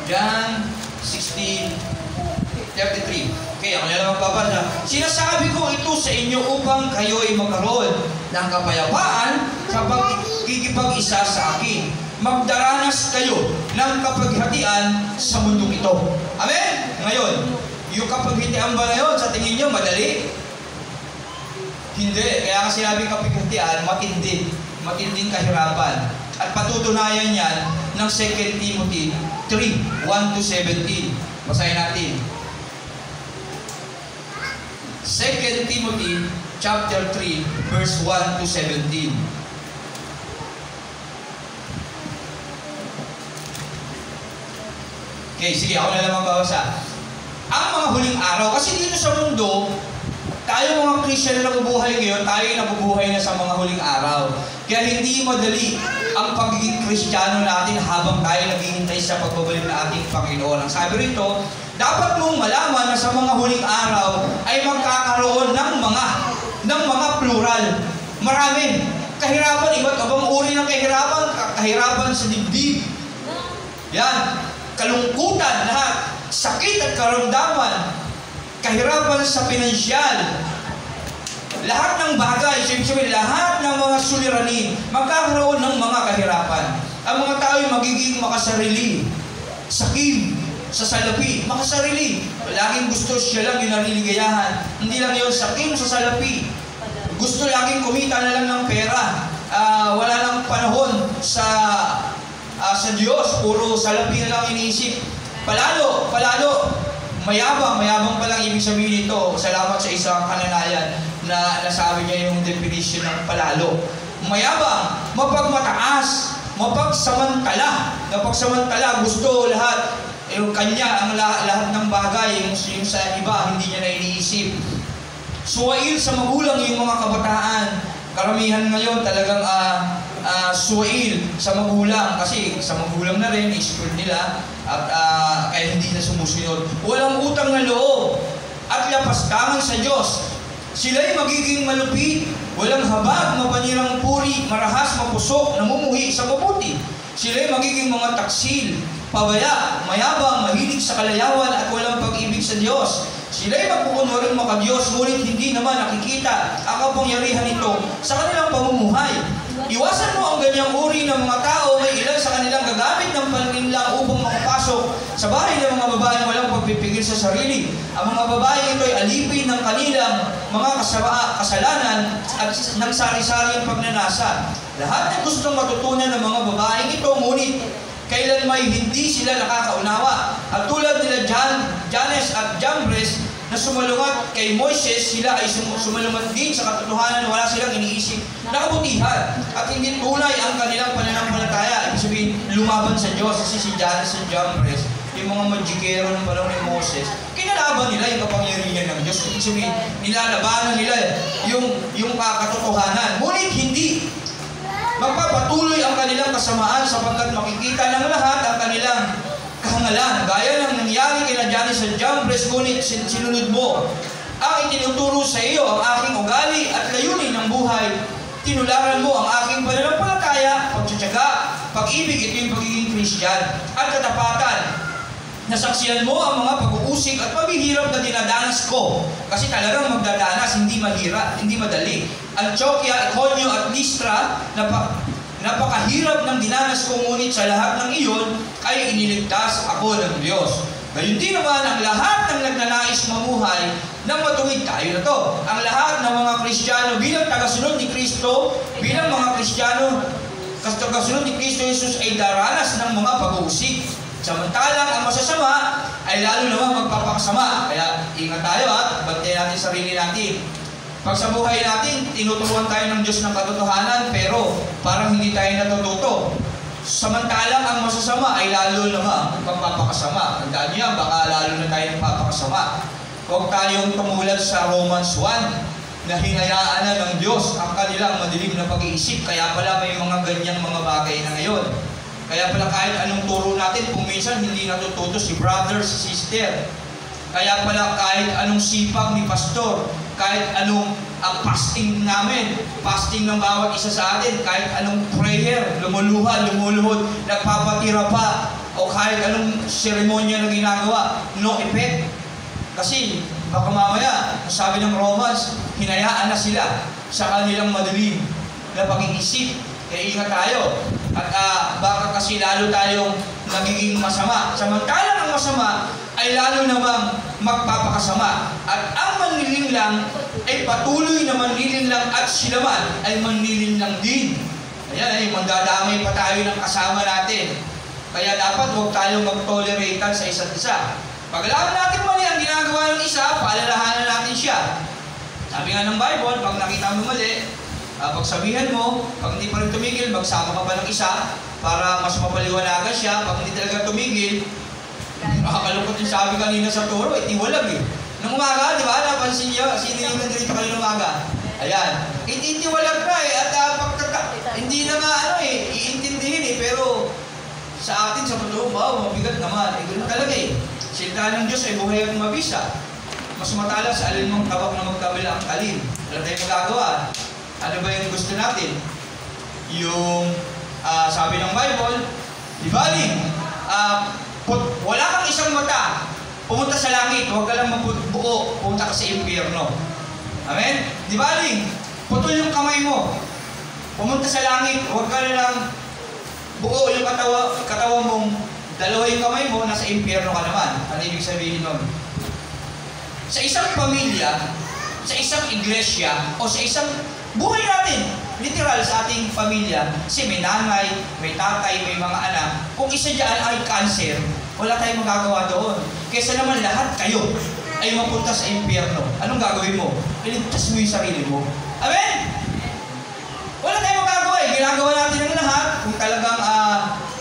John 16:33. Okay, ako na lang magbabasa. Sinasabi ko ito sa inyo upang kayo ay magkaroon ng kapayapaan sa pagkikipag-isa sa akin. Magdaranas kayo ng kapaghatian sa mundong ito. Amen? Ngayon, yung kapaghatian ba na yun, sa tingin nyo, madali? Hindi. Kaya kasi sinabi kapaghatian, matindi. Matinding kahirapan. At patutunayan yan ng 2 Timothy 3:1-17. Basahin natin. 2 Timothy chapter 3 verse 1-17. Okay, sige, ako na lang magbabasa. Ang mga huling araw, kasi dito sa mundo, tayo mga Christian na nabubuhay ngayon, tayo nabubuhay na sa mga huling araw. Kaya hindi madali ang pagiging Kristiyano natin habang tayo naghihintay sa pagbabalik ng ating Panginoon. Ang sabi rito, dapat mong malaman na sa mga huling araw ay magkakaroon ng mga plural. Marami. Kahirapan, iba't ibang uri ng kahirapan. Kahirapan sa dibdib. Yan. Kalungkutan, lahat. Sakit at karamdaman. Kahirapan sa pinansyal. Lahat ng bagay, siyempre lahat ng mga suliranin, magkakaroon ng mga kahirapan. Ang mga tao ay magiging makasarili. Sakim, sa salapi, makasarili. Laging gusto siya lang yung nariligayahan. Hindi lang yun, sakim sa salapi. Gusto laging kumita na lang ng pera. Wala lang panahon sa Diyos. Puro salapi na lang iniisip. Palalo, mayabang pa lang ibig sabihin nito. Salamat sa isang kananayan na nasabi niya yung definition ng palalo. Mayabang, mapagmataas, mapagsamantala, gusto lahat, yung kanya, ang lahat ng bagay, yung sa iba, hindi niya na iniisip. Suwail sa magulang yung mga kabataan. Karamihan ngayon talagang suwail sa magulang, kasi sa magulang na rin, i-school nila, at kaya hindi na sumusunod. Walang utang na loob at lapastangan sa Diyos. Sila'y magiging malupit, walang habag, mapanirang puri, marahas, mapusok, namumuhi sa mabuti. Sila'y magiging mga taksil, pabaya, mayabang, mahilig sa kalayawan at walang pag-ibig sa Diyos. Sila'y magpupunwaring maka-Diyos, ngunit hindi naman nakikita ang kapangyarihan nito sa kanilang pamumuhay. Iwasan mo ang ganyang uri ng mga tao, may ilan sa kanilang gagamit ng panlinlang upang makapasok sa bahay ng mga babaeng walang pagpipigil sa sarili. Ang mga babae ito ay alipin ng kanilang mga kasalanan at ng sari-sari ang pagnanasa. Lahat ng gustong matutunan ng mga babaeng ito, ngunit kailan may hindi sila nakakaunawa. At tulad nila Janes at Jambres na sumalungat kay Moises, sila ay sumalungat din sa katotohanan, wala silang iniisip na kabutihan at hindi tunay ang kanilang pananampalataya. Ibig sabihin, lumaban sa Diyos. Kasi si Janes at Jambres, yung mga magikero ng panahon ni Moses, kinalaban nila yung kapangyarihan ng Diyos. Ibig sabihin, nilalabanan nila yung katotohanan. Ngunit hindi magpapatuloy ang kanilang kasamaan sapagkat makikita ng lahat ang kanilang kahangalan. Gaya ng nangyari kina Janes at Jambres, ngunit sinunod mo ang itinuturo sa iyo, ang aking ugali at layunin ng buhay. Tinularan mo ang aking pananampalataya, pagtsatsaga, pag-ibig, ito yung pagiging Christian, at katapatan. Nasaksiyan mo ang mga pag-uusig at paghihirap na dinadanas ko. Kasi talagang magdadanas, hindi mahirap, hindi madali. Antioquia, Iconio at Lystra, napakahirap ng dinanas ko, ngunit sa lahat ng iyon ay iniligtas ako ng Diyos. Gayun din naman ang lahat ng nagnanais mamuhay nang matuwid tayo na to. Ang lahat ng mga Kristiyano bilang tagasunod ni Kristo, bilang mga Kristiyano, tagasunod ni Kristo Jesus ay daranas ng mga pag-uusig. Samantalang ang masasama ay lalo naman magpapakasama. Kaya ingat tayo at bantayan natin sarili natin. Pag sa buhay natin, tinuturuan tayo ng Diyos ng katotohanan, pero parang hindi tayo natututo. Samantalang ang masasama ay lalo naman magpapakasama. Tandaan niyo yan, baka lalo na tayo magpapakasama. Huwag tayong tumulad sa Romans 1 na hinayaan na ng Diyos ang kanilang madilim na pag-iisip. Kaya pala may mga ganyang mga bagay na ngayon. Kaya pala kahit anong turo natin, kung minsan hindi natututo si brother, si sister. Kaya pala kahit anong sipag ni pastor, kahit anong fasting namin, fasting ng bawat isa sa atin, kahit anong prayer, lumuluha, lumuluhod, nagpapatira pa, o kahit anong seremonya na ginagawa, no effect. Kasi baka mamaya, sabi ng Romans, hinayaan na sila sa kanilang madilim na pag-iisip. Kaya ingat tayo. At baka kasi lalo tayong nagiging masama. Samantalang ang masama ay lalo namang magpapakasama. At ang manlilinlang ay patuloy na manlilinlang at sila man ay manlilinlang din. Ayan ay magdadamay pa tayo ng kasama natin. Kaya dapat huwag tayong mag-tolerate sa isa't isa. Pag alam natin mali ang ginagawa ng isa, paalalahanan natin siya. Sabi nga ng Bible, pag nakita mo mali, pagsabihan mo, pag hindi pa rin tumigil, magsama ka pa ng isa para mas mapaliwanagan siya. Pag hindi talaga tumigil, nakakalungkot yung sabi kanina sa turo, itiwalag eh. Nung umaga, di ba, napansin niyo, sino yung nandito kanina umaga? Ayan, itiwalag na eh, at hindi na nga iintindihin eh, pero sa atin, sa totoo, wow, mabigat naman. Ganoon talaga eh. Sinta ng Diyos ay buhay at mabisa. Mas matala sa alin mong tabak na magkabila ang alin. Wala tayong magagawa. Ano ba yung gusto natin? Yung sabi ng Bible, di baling, wala kang isang mata, pumunta sa langit, huwag ka lang mabuo, pumunta ka sa impyerno. Amen? Di baling, putol yung kamay mo, pumunta sa langit, huwag ka lang buo yung katawan mong dalawa yung kamay mo, nasa impyerno ka naman. Ano ibig sabihin nun? Sa isang pamilya, sa isang iglesia, o sa isang buhay natin, literal sa ating pamilya, kasi may nanay, may tatay, may mga anak, kung isa dyan ay cancer, wala tayong magagawa doon. Kesa naman lahat kayo ay mapunta sa impyerno. Anong gagawin mo? Iligtas mo yung sarili mo. Amen? Wala tayong magagawa eh. Ginagawa natin ang lahat. Kung talagang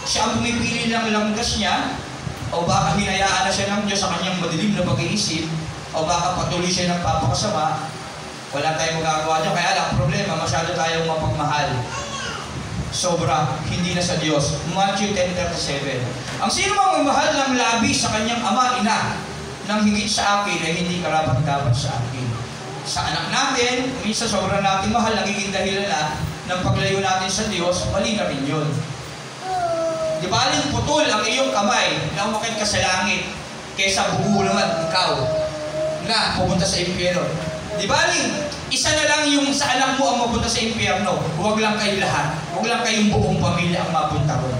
siya ang pumipili ng langgas niya, o baka hinayaan na siya ng Diyos sa kanyang madilim na pag-iisip, o baka patuloy siya nagpapakasama, wala tayong magagawa dyan. Kaya lang, problema, masyado tayong mapagmahal. Sobra, hindi na sa Diyos. Matthew 10:37. Ang sino mang magmahal ng labi sa kanyang ama, ina, nang higit sa akin ay hindi karapat-dapat sa akin. Sa anak natin, minsan sobra natin mahal, nagiging dahilan na ng paglayo natin sa Diyos, mali na rin yun. Di ba aling putol ang iyong kamay na umakit ka sa langit kaysa buo naman ikaw na pupunta sa impyerno. Di ba aling isa na lang yung sa anak mo ang mapunta sa impyerno, huwag lang kayo lahat, huwag lang kayong buong pamilya ang mapunta ron.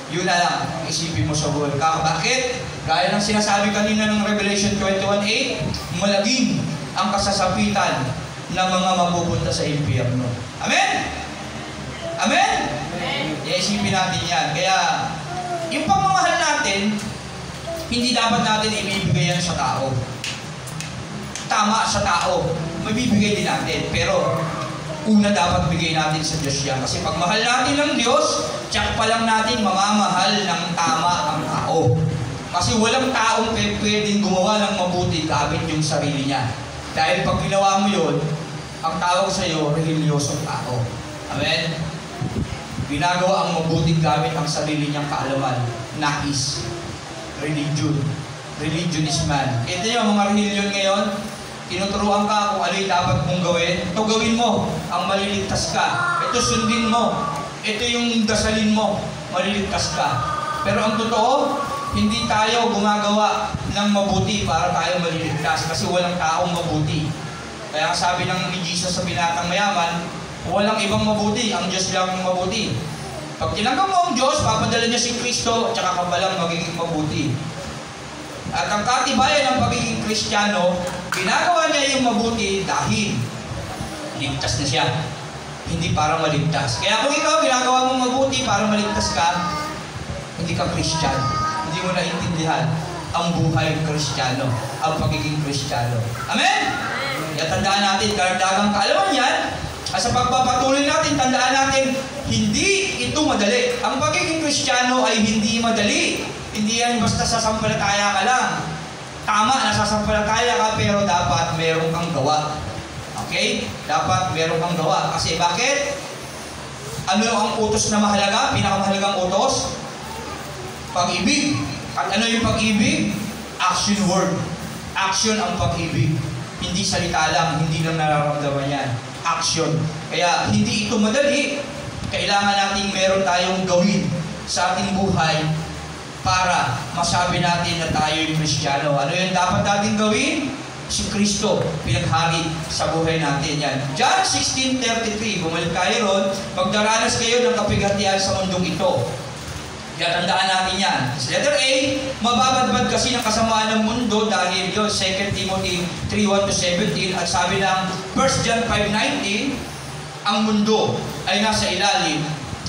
Yun na lang ang isipin mo sa buhay ka. Bakit? Gaya ng sinasabi kanina ng Revelation 21:8, malagim ang kasasapitan ng mga mapupunta sa impyerno. Amen? Amen? Iisipin natin yan. Kaya, yung pagmamahal natin, hindi dapat natin ibibigay yan sa tao. Tama sa tao, mabibigay din natin. Pero, una dapat bigay natin sa Diyos yan. Kasi pag mahal natin ng Diyos, tsak pa lang natin mamamahal ng tama ang tao. Kasi walang taong pwedeng gumawa ng mabuti gamit yung sarili niya. Dahil pag ginawa mo yun, ang tawag sa iyo, relihiyoso tao. Amen? Ginagawa ang mabuting gamit ang sarili niyang kaalaman. Nais. Religion. Religion is man. Ito yung mga religion ngayon, tinuturuan ka kung ano yung dapat mong gawin. Ito gawin mo, ang maliligtas ka. Ito sundin mo. Ito yung dasalin mo, maliligtas ka. Pero ang totoo, hindi tayo gumagawa ng mabuti para tayo maliligtas kasi walang taong mabuti. Kaya sabi ng ni Jesus sa binatang mayaman, walang ibang mabuti, ang Diyos lang ang mabuti. Pag tinanggap mo ang Diyos, papadala niya si Kristo at saka ka palang magiging mabuti. At ang katibayan ng pagiging Kristiyano, ginagawa niya yung mabuti dahil ligtas na siya. Hindi para maligtas. Kaya kung ikaw ginagawa mo mabuti para maligtas ka, hindi ka Kristiyan. Hindi mo naintindihan ang buhay Kristiyano, ang pagiging Kristiyano. Amen? Kaya tandaan natin, karagdagang kaalaman yan, at sa pagpapatuloy natin, tandaan natin, hindi ito madali. Ang pagiging Kristiyano ay hindi madali. Hindi yan basta sasampalataya ka lang. tama, nasasampalataya ka, pero dapat meron kang gawa. Okay? Dapat meron kang gawa. Kasi bakit? Ano ang utos na mahalaga? Pinakamahalagang utos? Pag-ibig. At ano yung pag-ibig? Action word. Action ang pag-ibig. Hindi salita lang, hindi lang nararamdaman yan. Action. Kaya hindi ito madali. Kailangan nating meron tayong gawin sa ating buhay para masabi natin na tayo yung Kristiyano. Ano yung dapat natin gawin? Si Kristo, pinaghari sa buhay natin yan. John 16:33, bumalik tayo ron, magdaranas kayo ng kapighatian sa mundong ito. Kaya tandaan natin yan. Sa letter A, mababadbad kasi ng kasamaan ng mundo dahil yun, 2 Timothy 3:1-17, at sabi ng 1 John 5:19, ang mundo ay nasa ilalim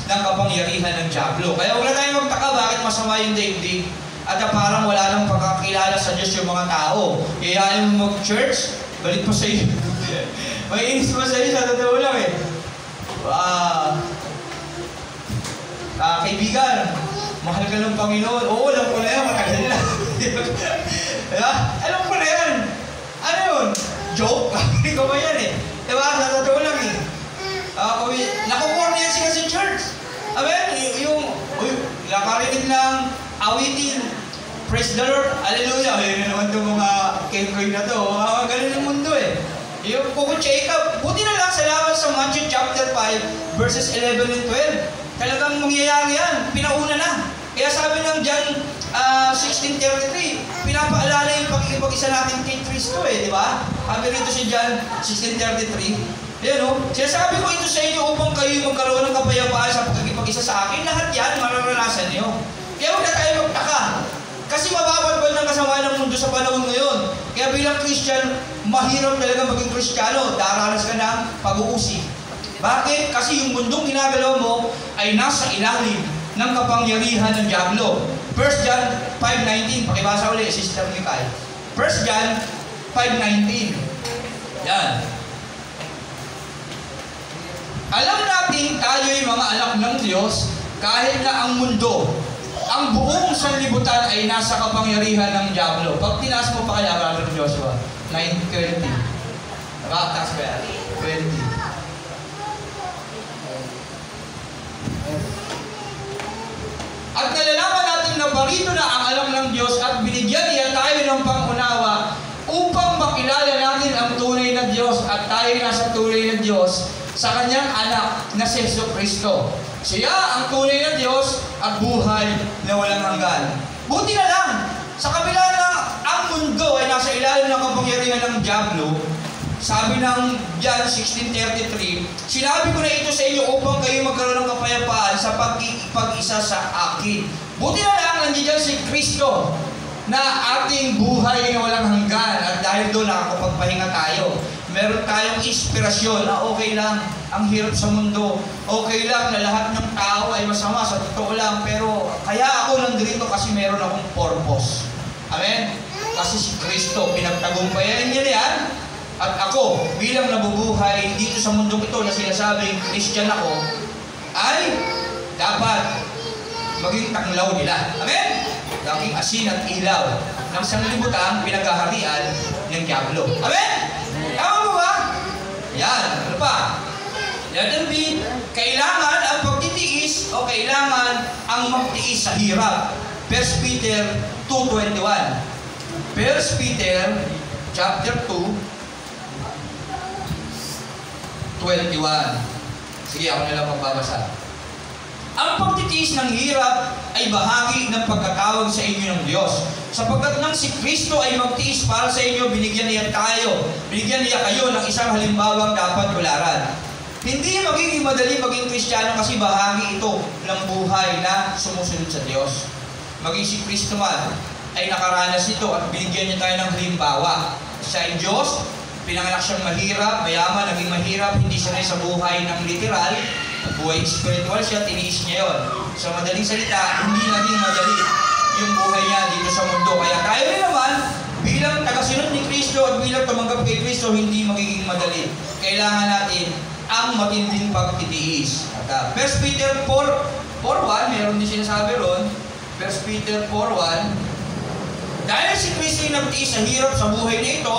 ng kapangyarihan ng dyablo. Kaya wala tayong magtaka bakit masama yung daigdig at parang wala nang pagkakilala sa Diyos yung mga tao. Kaya yung mag-church, balik pa sa iyo. May inis pa sa iyo, sa totoo lang eh. Kaibigan, mahal ka ng Panginoon. Oo, alam ko na yan, matagal na. Alam ko na yan. Ano yun? Joke? Hindi ko ba yan eh? Diba? Sa totoo lang eh. Nakukorn yan siya sa church. Amen? Nakarinig ng awitin. Praise the Lord. Hallelujah. Ayun na naman itong mga kengkoy na to. Ganun yung mundo eh. Yung check up. Buti na lang, salamat sa Matthew chapter 5 verses 11 and 12. Talagang mangyayari yan. Pinauna na. Kaya sabi ng John 16:33, pinapaalala yung pag-isa natin kay Kristo eh, di ba? Sabi rito si John 16:33, yan o, sinasabi ko ito sa inyo upang kayo magkaroon ng kapayapaan sa pagkikipag-isa sa akin. Lahat yan, mararanasan niyo. Kaya huwag na tayo magtaka. Kasi mababadbad ng kasamaan ng mundo sa panahon ngayon. Kaya bilang Christian, mahirap talaga maging Kristiyano. Daranas ka ng pag-uusig. Bakit? Kasi yung mundong ginagalaw mo ay nasa ilalim ng kapangyarihan ng dyablo. 1 John 5:19. Pakibasa ulit, Sister Mikay. 1 John 5:19. Yan. Alam natin tayo'y mga anak ng Diyos kahit na ang mundo, ang buong sanlibutan ay nasa kapangyarihan ng dyablo. Pag tinaas mo pa kaya, Brother Joshua, 9:20. Taas ba yan? 20. At nalalaman natin na parito na ang alam ng Diyos at binigyan niya tayo ng pangunawa upang makilala natin ang tunay na Diyos at tayo nasa tunay na Diyos sa kanyang anak na si Jesucristo. Siya ang tunay na Diyos at buhay na walang hanggan. Buti na lang, sa kabila na ang mundo ay nasa ilalim ng kapangyarihan ng dyablo, sabi ng John 16:33, sinabi ko na ito sa inyo upang kayo magkaroon ng kapayapaan sa pag-isa sa akin. Buti na lang, nandiyan si Kristo na ating buhay na walang hanggan at dahil doon nakakapagpahinga tayo. Meron tayong inspirasyon na okay lang ang hirap sa mundo. Okay lang na lahat ng tao ay masama, sa totoo lang. Pero kaya ako nandito kasi meron akong purpose. Amen? Kasi si Kristo, pinagtagumpayan niya yan. At ako, bilang nabubuhay dito sa mundong ito na sinasabing Christian ako, ay dapat maging tanglaw nila. Amen? Laging asin at ilaw ng sanglibutan pinaghaharian ng dyablo. Amen? Tama mo ba? Yan. Ano pa? Letter B, kailangan ang pagtitiis o kailangan ang magtiis sa hirap. 1 Peter 2:21. 1 Peter chapter 2, 21. Sige, ako na lang magbabasa. Ang pagtitiis ng hirap ay bahagi ng pagkatawag sa inyo ng Diyos. Sapagkat nang si Kristo ay magtiis para sa inyo, binigyan niya kayo ng isang halimbawang dapat tularan. Hindi magiging madali maging Kristiyano kasi bahagi ito ng buhay na sumusunod sa Diyos. Maging si Kristo man ay nakaranas ito at binigyan niya tayo ng halimbawa. Siya ay Diyos, pinanganak siyang mahirap, mayaman, naging mahirap, hindi siya rin sa buhay ng literal, buhay spiritual siya, tiniis niya yun. Sa madaling salita, hindi naging madali yung buhay niya dito sa mundo. Kaya tayo rin naman, bilang tagasunod ni Kristo at bilang tumanggap kay Kristo, hindi magiging madali. Kailangan natin ang matinding pagtitiis. At 1 Peter 4:1, meron din sinasabi ron, 1 Peter 4:1, Dahil si Kristo yung nagtiis sa hirap sa buhay na ito,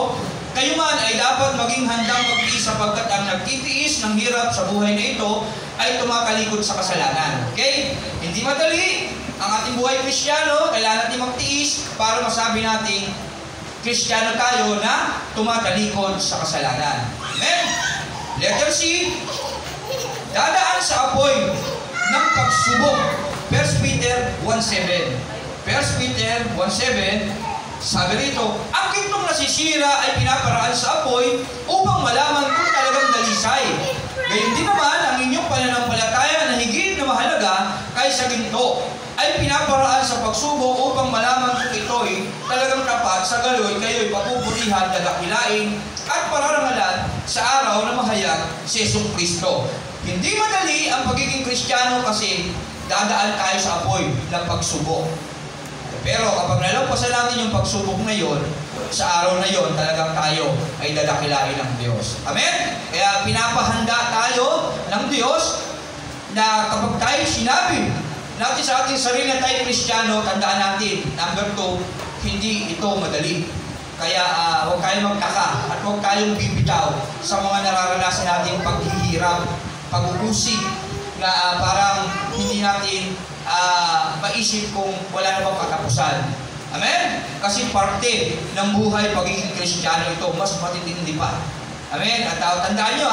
kayo man ay dapat maging handang magtiis sapagkat ang nagtitiis ng hirap sa buhay na ito ay tumatalikod sa kasalanan. Okay? Hindi madali ang ating buhay Kristiyano, kailangan natin magtiis para masabi natin Kristiyano tayo na tumatalikod sa kasalanan. Amen? Letter C, dadaan sa apoy ng pagsubok. 1 Peter 1:7. 1 Peter 1:7, sabi rito, ang gintong nasisira ay pinaparaan sa apoy upang malaman kung talagang dalisay. Gayun din naman, ang inyong pananampalataya na higit na mahalaga kaysa ginto ay pinaparaan sa pagsubok upang malaman kung ito'y talagang tapat sa galoy kayo'y papupurihan, dadakilain at pararangalan sa araw na mahayag si Jesucristo. Hindi madali ang pagiging Kristiyano kasi dadaan tayo sa apoy ng pagsubok. Pero kapag nalampasan natin yung pagsubok na yon, sa araw na yon, talagang tayo ay dadakilain ng Diyos. Amen? Kaya pinapahanda tayo ng Diyos na kapag tayo sinabi natin sa ating sarili na tayo Kristiyano, tandaan natin, number 2, hindi ito madali. Kaya huwag kayong magtaka at huwag kayong bibitaw sa mga nararanasan nating paghihirap, pag-uusig, na parang hindi natin maisip kung wala namang katapusan. Amen? Kasi parte ng buhay pagiging Kristiyano ito, mas matitindi pa. Amen? At tandaan nyo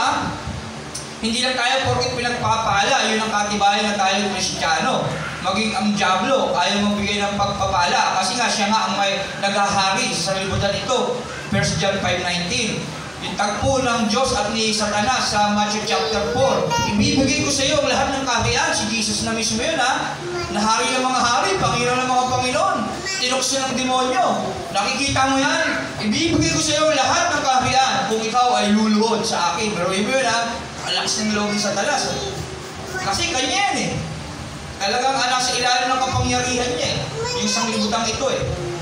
hindi lang tayo porket pinagpapala, yun ang katibayan na tayo Kristiyano. Maging ang diablo, ayaw magbigay ng pagpapala. Kasi nga siya nga ang may naghahari sa sanlibutan ito. 1 John 5:19. Yung tagpo ng Diyos at ni Satanas sa Matthew chapter 4. Ibibigay ko sa iyo ang lahat ng kaharian. Si Jesus na mismo yun Nahari ng mga hari, Panginoon ng mga Panginoon. Tinukso ng demonyo. Nakikita mo yan? Ibibigay ko sa iyo ang lahat ng kaharian kung ikaw ay luluhod sa akin. Pero iba yun ang lakas ng loob ni Satanas. Kasi kanya yan Talagang nasa ilalim ng kapangyarihan niya Yung sanglibutang ito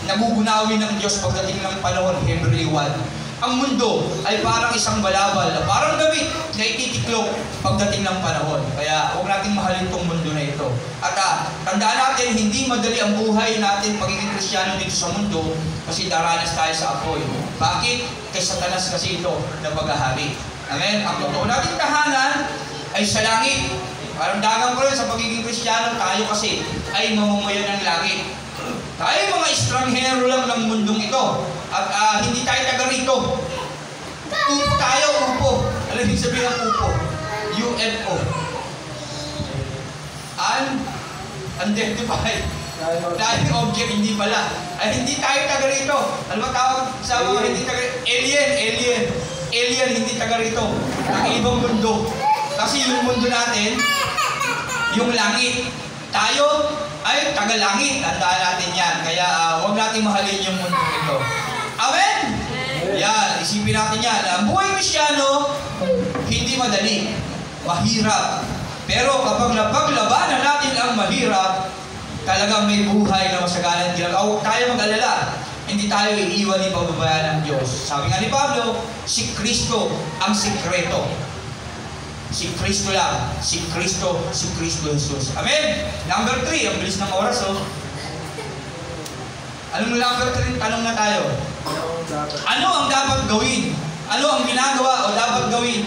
Nabubunawi ng Diyos pagdating ng panahon, Hebrew 1. Ang mundo ay parang isang balabal na parang damit na ititiklop pagdating ng panahon. Kaya huwag natin mahalin itong mundo na ito. At tandaan natin, hindi madali ang buhay natin pagiging Kristiyano dito sa mundo kasi daranas tayo sa apoy. Bakit? Kay Satanas kasi ito na paghahari. Amen? Ang totoo natin tahanan ay sa langit. Parang dagang ko rin sa pagiging Kristiyano, tayo kasi ay mamamayan ng langit. Tayo mga estranghero lang ng mundong ito. At hindi tayo taga rito. Upo tayo, upo. Alam din sabihin ng upo? UFO. Unidentified. Dahil object, hindi pala. Ay, hindi tayo taga rito. Alam mo tawag sa mga hindi taga rito? Alien, hindi taga rito. Ang ibang mundo. Kasi yung mundo natin, yung langit. Tayo ay taga-langit. Tandaan natin yan. Kaya huwag natin mahalin yung mundo ito. Amen? Yan, isipin natin yan. Ang buhay Kristiyano, hindi madali. Mahirap. Pero kapag napaglabanan natin ang mahirap, talagang may buhay na masagalang ginagawa. Huwag tayo mag-alala. Hindi tayo iiwan ni pababayaan ng Diyos. Sabi nga ni Pablo, si Kristo ang sikreto. Si Kristo lang. Si Kristo Jesus. Amen? Number 3, ang bilis ng oras, Anong number 3? Tanong na tayo. Ano ang dapat gawin? Ano ang ginagawa o dapat gawin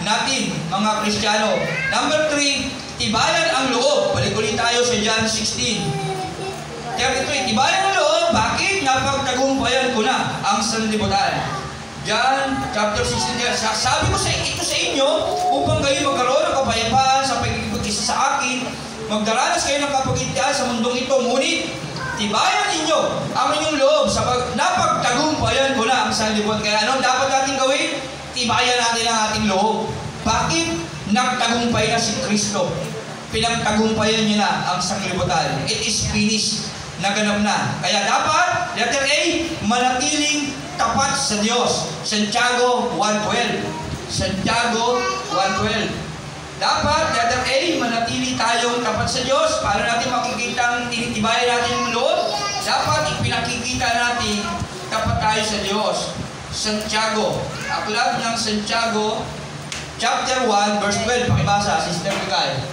natin, mga Kristiyano? Number 3, tibayan ang loob. Balik ulit tayo sa John 16:33. Tibayan ang loob. Bakit? Napagtagumpayan ko na ang sanlibutan. John chapter 16. Sabi ko ito sa inyo upang kayo magkaroon ng kapayapaan sa pagkikipag-isa sa akin. Magdaranas kayo ng kapagitaan sa mundong ito. Ngunit tibayan ninyo ang inyong loob sa napagtagumpayan ko na ang sanlibutan. Kaya anong dapat natin gawin? Tibayan natin ang ating loob. Bakit? Nagtagumpay na si Kristo. Pinagtagumpayan niya na ang sanlibutan. It is finished. Naganap na. Kaya dapat, letter A, manatiling tapat sa Diyos. Santiago 1:12. Santiago 1:12. Dapat, letter A, manatili tayong tapat sa Diyos. Para natin makikita ang tinitibayan natin yung loob. Dapat ipinakikita natin tapat tayo sa Diyos. Santiago. Aklat ng Santiago, chapter 1, verse 12. Pakibasa, Sister Miguel.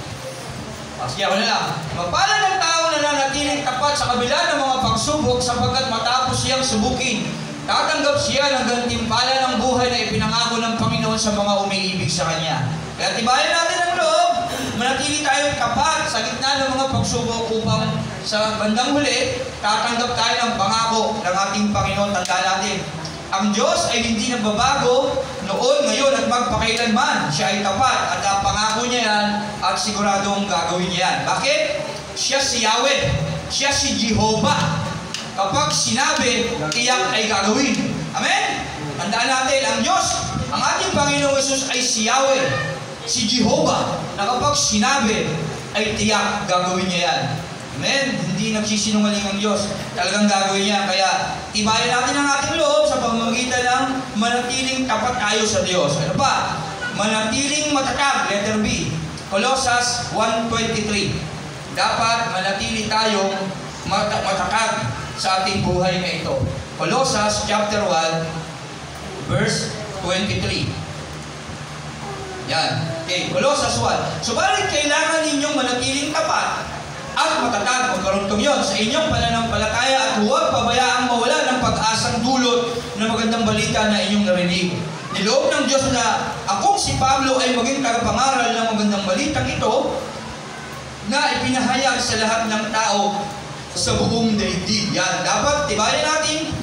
Sige, ako na lang. Magpala ng tao taong nananatiling tapat sa kabila ng mga pagsubok sapagkat matapos siyang subukin, tatanggap siya ng gantimpala ng buhay na ipinangako ng Panginoon sa mga umiibig sa Kanya. Kaya tibayan natin ang loob, manatili tayong tapat sa gitna ng mga pagsubok upang sa bandang huli, tatanggap tayo ng pangako ng ating Panginoon. Tandaan natin, ang Diyos ay hindi nagbabago noon, ngayon at magpakailanman. Siya ay tapat at ang pangako niya yan at siguradong gagawin niya yan. Bakit? Siya si Yahweh. Siya si Jehovah. Kapag sinabi, tiyak ay gagawin. Amen? Tandaan natin, ang Diyos, ang ating Panginoong Yesus ay si Yahweh, si Jehovah, na kapag sinabi, ay tiyak gagawin niya yan. Amen? Hindi nagsisinungaling ang Diyos. Talagang gagawin niya. Kaya, tibayan natin ang ating loob sa pamamagitan ng manatiling tapat tayo sa Diyos. Ano pa? Manatiling matatag, letter B. Colossus 1:23. Dapat manatili tayong matatag sa ating buhay na ito. Colossus chapter 1, verse 23. Yan. Okay, Colossus 1. Subalit kailangan ninyong manatiling tapat at matatag, magkaroon yun sa inyong pananampalataya at huwag pabayaang mawala ng pag-asang dulot ng magandang balita na inyong narinig. Niloob ng Diyos na akong si Pablo ay maging tagapangaral ng magandang balitang ito na ipinahayag sa lahat ng tao sa buong daigdig. Yan, dapat tibayan natin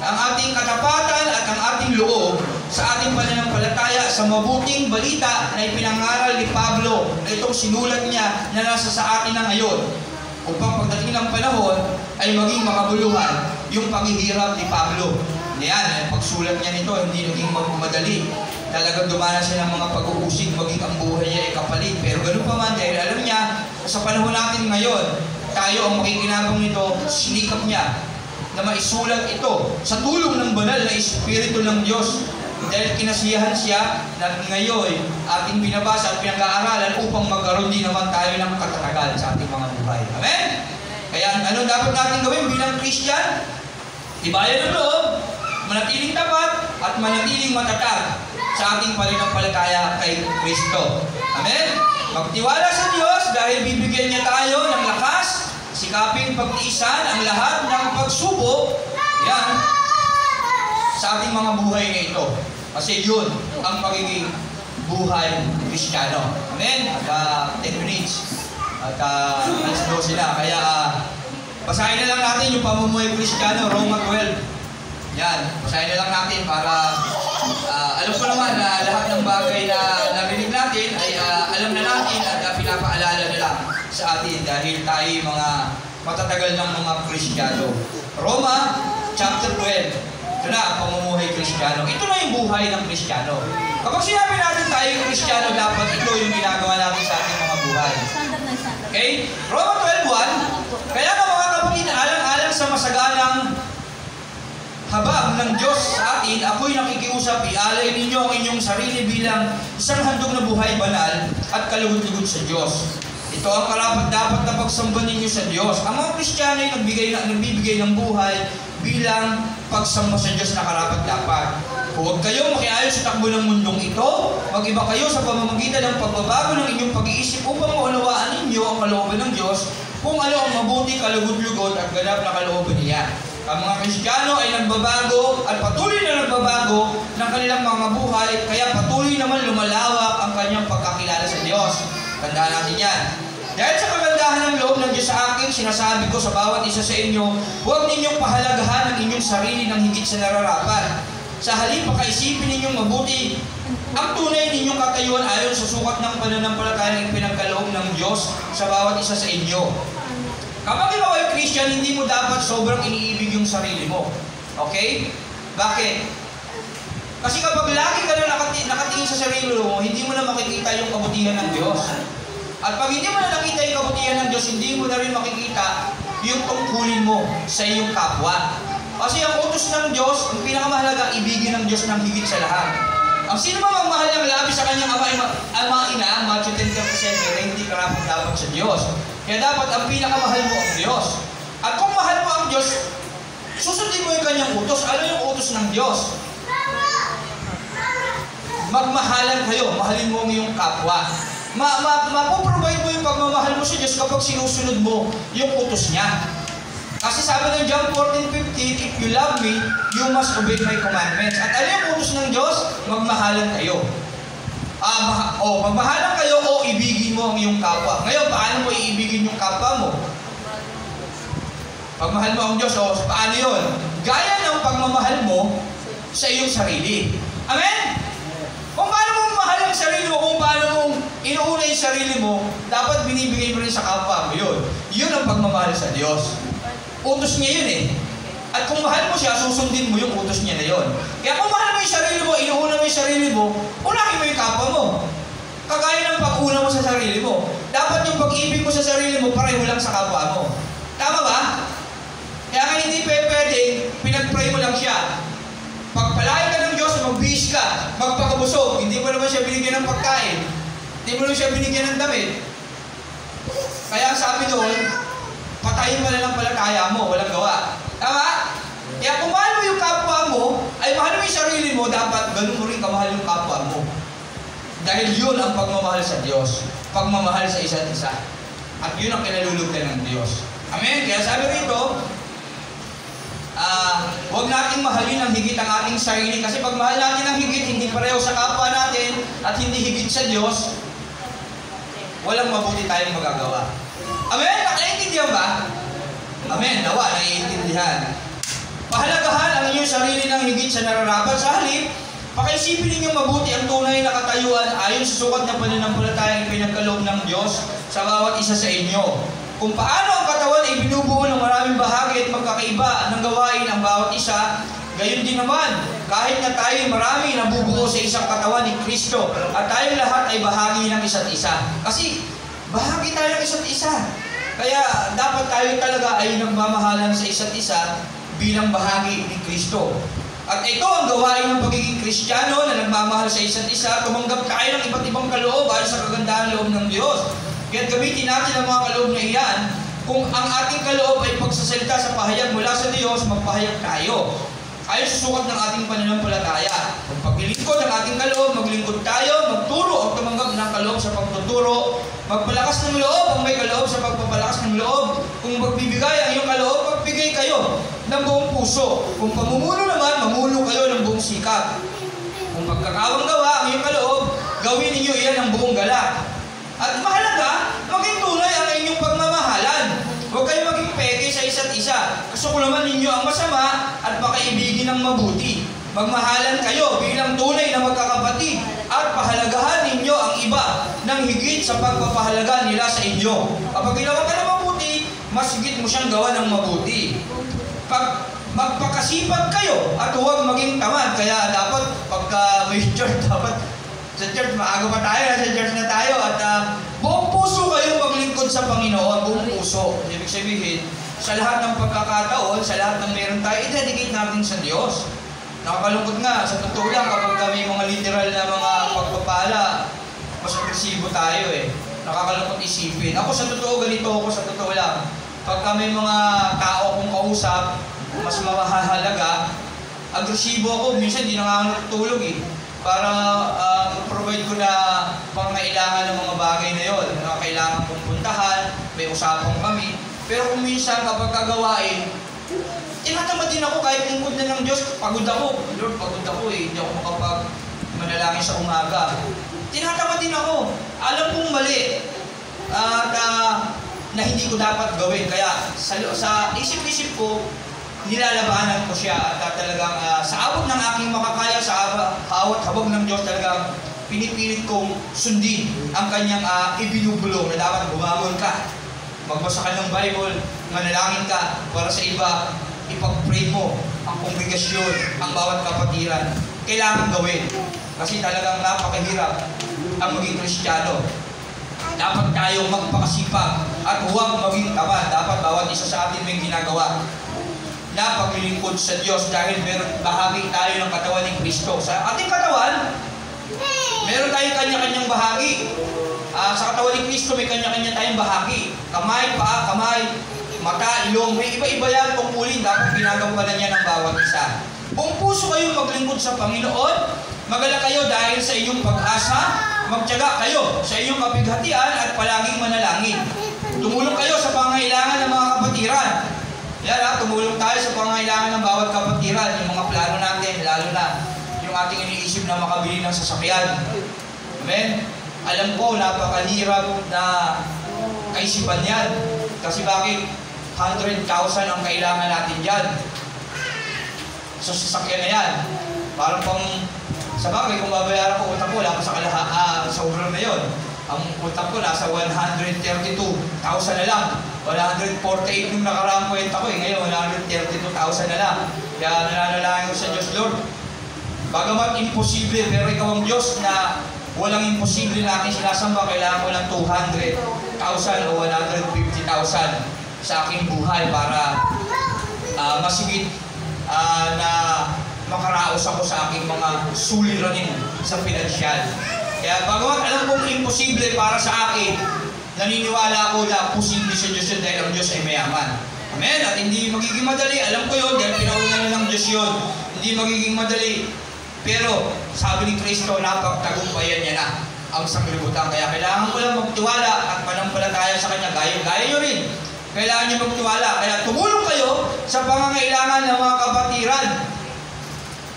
ang ating katapatan at ang ating loob sa ating pananampalataya sa mabuting balita na ipinangaral ni Pablo na itong sinulat niya na nasa sa atin na ngayon upang pagdating ng panahon ay maging makabuluhan yung paghihirap ni Pablo. Yan, pagsulat niya nito hindi naging madali. Talagang dumanas siya ng mga pag-uusig, maging ang buhay niya ay kapalit. Pero ganun pa man, dahil alam niya sa panahon natin ngayon, tayo ang makikinabang nito, sinikap niya na maisulat ito sa tulong ng banal na Espiritu ng Diyos. Dahil kinasiyahan siya na ngayon ating binabasa at pinag-aaralan upang magkaroon din naman tayo ng katatagan sa ating mga buhay. Amen? Kaya ano dapat natin gawin bilang Christian? Tibayan ng loob, manatiling tapat at manatiling matatag sa ating pananampalataya kay Kristo. Amen? Magtiwala sa Diyos dahil bibigyan niya tayo ng lakas, sikaping pagtiisan ang lahat ng pagsubok, yan, sa ating mga buhay na ito. Kasi yun ang pagiging buhay Kristiyano. Amen? At 10 minutes. At alas 12 na. Kaya basahin na lang natin yung pamumuhay Kristiyano, Roma 12. Yan. Basahin na lang natin para alam ko naman na lahat ng bagay na narinig natin ay alam na natin at pinapaalala na lang sa atin dahil tayo mga matatagal ng mga Kristiyano. Roma chapter 12. Ito na ang pamumuhay Kristiyano. Ito na yung buhay ng Kristiyano. Kapag sinabi natin tayo yung Kristiyano, dapat ito yung ginagawa natin sa ating mga buhay. Okay? Roma 12:1. Kaya nga mga kapatid, alang-alang sa masaganang habag ng Diyos sa atin, ako'y nakikiusap, ialay ninyo ang inyong sarili bilang isang handog na buhay banal at kalugod-lugod sa Diyos. Ito ang karapat-dapat na pagsamba ninyo sa Diyos. Ang mga Kristiyano ay nagbibigay ng buhay bilang pagsamba sa Diyos na karapat-dapat. Huwag kayo makiayon sa takbo ng mundong ito. Mag-iba kayo sa pamamagitan ng pagbabago ng inyong pag-iisip upang maunawaan ninyo ang kalooban ng Diyos kung ano ang mabuti, kalugod-lugod at ganap na kalooban niya. Ang mga Kristiyano ay nagbabago at patuloy na nagbabago ng kanilang mga buhay, kaya patuloy naman lumalawak ang kanyang pagkakilala sa Diyos. Tandaan natin yan. Dahil sa kagandahan ng loob ng Diyos sa akin, sinasabi ko sa bawat isa sa inyo, huwag ninyong pahalagahan ang inyong sarili ng higit sa nararapat. Sa halip, pakaisipin ninyong mabuti ang tunay ninyong katayuan ayon sa sukat ng pananampalataya ng pinagkaloob ng Diyos sa bawat isa sa inyo. Kapag ikaw ay Christian, hindi mo dapat sobrang iniibig yung sarili mo. Okay? Bakit? Kasi kapag lagi ka na nakatingin sa sarili mo, hindi mo na makikita yung kabutihan ng Diyos. At pag hindi mo na nakita yung kabutihan ng Diyos, hindi mo na rin makikita yung tungkulin mo sa iyong kapwa. Kasi ang utos ng Diyos, ang pinakamahalaga, ibigin ng Diyos ng higit sa lahat. Ang sino ba magmahal ng labis sa kanyang ama ina, Matthew 10:37, na hindi karapat-dapat sa Diyos. Kaya dapat ang pinakamahal mo ang Diyos. At kung mahal mo ang Diyos, susundin mo yung kanyang utos. Ano yung utos ng Diyos? Magmahalan kayo, mahalin mo ang iyong kapwa. Mapoprovide mo yung pagmamahal mo sa Diyos kapag sinusunod mo yung utos niya. Kasi sabi ng John 14:15, if you love me, you must obey my commandments. At ano yung utos ng Diyos? Magmahalan kayo. Magmahalan kayo o ibigin mo ang iyong kapwa. Ngayon, paano mo iibigin yung kapwa mo? Pagmahal mo ang Diyos, paano yun? Gaya ng pagmamahal mo sa iyong sarili. Amen? Kung paano mo mahal ang sarili mo, kung paano mong inuuna yung sarili mo, dapat binibigay mo rin sa kapwa mo yun. Yun ang pagmamahal sa Diyos. Utos niya yun eh. At kung mahal mo siya, susundin mo yung utos niya na yun. Kaya kung mahal mo yung sarili mo, inuuna mo yung sarili mo, unahin mo yung kapwa mo. Kagaya ng pag-una mo sa sarili mo. Dapat yung pag-ibig mo sa sarili mo, pareho lang sa kapwa mo. Tama ba? Kaya hindi pwedeng pinag-pray mo lang siya. Pagpalain ka ng Diyos, magbihis ka, magpakabusog. Hindi mo naman siya binigyan ng pagkain. Hindi mo naman siya binigyan ng damit. Kaya ang sabi doon, patayin mo na lang palataya mo, walang gawa. Tama? Kaya kung mahal mo yung kapwa mo, ay mahal mo yung sarili mo, dapat ganun mo rin kamahal yung kapwa mo. Dahil yun ang pagmamahal sa Diyos. Pagmamahal sa isa't isa. At yun ang kinalulugdan ng Diyos. Amen? Kaya sabi rito, huwag nating mahalin ang higit ang ating sarili kasi pag mahal natin ang higit, hindi pareho sa kapwa natin at hindi higit sa Diyos, walang mabuti tayong magagawa. Amen? Nakaintindihan ba? Amen. Nawa, naiintindihan. Pahalagahan ang inyong sarili ng higit sa nararapat. Sa halip, pakiisipin ninyong mabuti ang tunay na katayuan ayon sa sukat na pananampalatayang pinagkaloob ng Diyos sa bawat isa sa inyo. Kung paano ang katawan ay binubuo ng maraming bahagi at magkakaiba ng gawain ang bawat isa, gayon din naman, kahit na tayo marami nabubuo sa isang katawan ni Kristo at tayong lahat ay bahagi ng isa't isa. Kasi bahagi tayo ng isa't isa. Kaya dapat tayo talaga ay nagmamahalan sa isa't isa bilang bahagi ni Kristo. At ito ang gawain ng pagiging Kristiyano na nagmamahal sa isa't isa, tumanggap tayo ng iba't ibang kaloob ayon sa kagandahan loob ng Diyos. Kaya gamitin natin ang mga kaloob na iyan. Kung ang ating kaloob ay pagsasalita sa pahayag mula sa Diyos, magpahayag tayo. Ayon sa sukat ng ating pananampalataya. Kung paglilingkod ang ating kaloob, maglingkod tayo, magturo at tumanggap ng kaloob sa pagtuturo. Magpalakas ng loob ang may kaloob sa pagpapalakas ng loob. Kung magbibigay ang iyong kaloob, magbigay kayo ng buong puso. Kung pamumuno naman, mamuno kayo ng buong sikap. Kung pagkakawang gawa ang iyong kaloob, gawin ninyo iyan ng buong galak. At mahalaga, maging tunay ang inyong pagmamahalan. Huwag kayo maging peke sa isa't isa. Gusto ko naman ninyo ang masama at pakaibigin ng mabuti. Magmahalan kayo bilang tunay na magkakapatid at pahalagahan ninyo ang iba ng higit sa pagpapahalaga nila sa inyo. Kapag ginawa ka ng mabuti, mas higit mo siyang gawa ng mabuti. Magpakasipag kayo at huwag maging tamad. Kaya dapat pagka may church, dapat sa church, maaga pa tayo, sa church na tayo at buong puso kayo maglingkod sa Panginoon, buong puso. Ibig sabihin, sa lahat ng pagkakataon, sa lahat ng meron tayo, i-dedicate natin sa Diyos. Nakakalungkot nga, sa totoo lang, kapag kami mga literal na mga pagpapala, mas agresibo tayo eh. Nakakalungkot isipin. Ako sa totoo, ganito ako sa totoo lang. Pag kami mga tao kong kausap, mas mamahalaga, agresibo ako, minsan di na nga ako natutulog eh. Para provide ko na pangailangan ng mga bagay na yun. Kailangan kong puntahan, may usapang kami. Pero kung minsan kapag kagawain, tinatamad din ako kahit lingkod na ng Diyos. Pagod ako. Lord, pagod ako eh. Hindi ako makapag-manalangin sa umaga. Tinatamad din ako. Alam kong mali. At na hindi ko dapat gawin. Kaya sa isip-isip ko, nilalabanan ko siya at talagang sa abot ng aking makakaya, sa awat habag ng Diyos, talagang pinipilit kong sundin ang kanyang ibinubulong na dapat bumangon ka, magbasa ka ng Bible, manalangin ka para sa iba, ipag-pray mo ang kongregasyon, ang bawat kapatiran. Kailangan gawin kasi talagang napakahirap ang maging Kristiyano. Dapat tayong magpakasipag at huwag maging tamad. Dapat bawat isa sa atin may ginagawa na paglilingkod sa Diyos dahil meron bahagi tayo ng katawan ng Kristo. Sa ating katawan, meron tayong kanya-kanyang bahagi. Sa katawan ng Kristo, may kanya-kanya tayong bahagi. Kamay, paa, kamay, mata, ilong. May iba-iba yan tungkulin. Dapat ginagawa niya ng bawat isa. Kung puso kayong maglingkod sa Panginoon, magala kayo dahil sa inyong pag-asa, magtiyaga kayo sa inyong kapighatian at palaging manalangin. Tumulong kayo sa pangangailangan ng mga kapatiran. Yan tumulong tayo sa pangangailangan ng bawat kapatiran. Yung mga plano natin, lalo na yung ating iniisip na makabili ng sasakyan. Amen? Alam ko, napakahirap na kaisipan yan. Kasi bakit? 100,000 ang kailangan natin dyan. So, sasakyan na yan. Parang pang, sa bagay, kung babayaran ko, utang ko, wala pa sa sobrang na yun. Ang utang ko, nasa 132,000 na lang. 148 yung nakaraang kwenta ko Ngayon, 132,000 na lang. Kaya nananalangin ko sa Diyos, Lord. Bagamat imposible, pero ikaw ang Diyos na walang imposible na aking sinasamba. Kailangan ko ng 200,000 o 150,000 sa aking buhay para masigit na makaraos ako sa aking mga suliranin sa pinansyal. Kaya bagamat alam kong imposible para sa akin, naniniwala ako na posible sa Diyos yun dahil ang Diyos ay mayaman. Amen? At hindi magiging madali. Alam ko yun dahil pinauna na ng Diyos yun. Hindi magiging madali. Pero sabi ni Kristo, napagtagumpayan niya na ang sanglibutan. Kaya kailangan ko lang magtiwala at manampalataya sa Kanya. Gaya nyo rin. Kailangan nyo magtiwala. Kaya tumulong kayo sa pangangailangan ng mga kapatiran.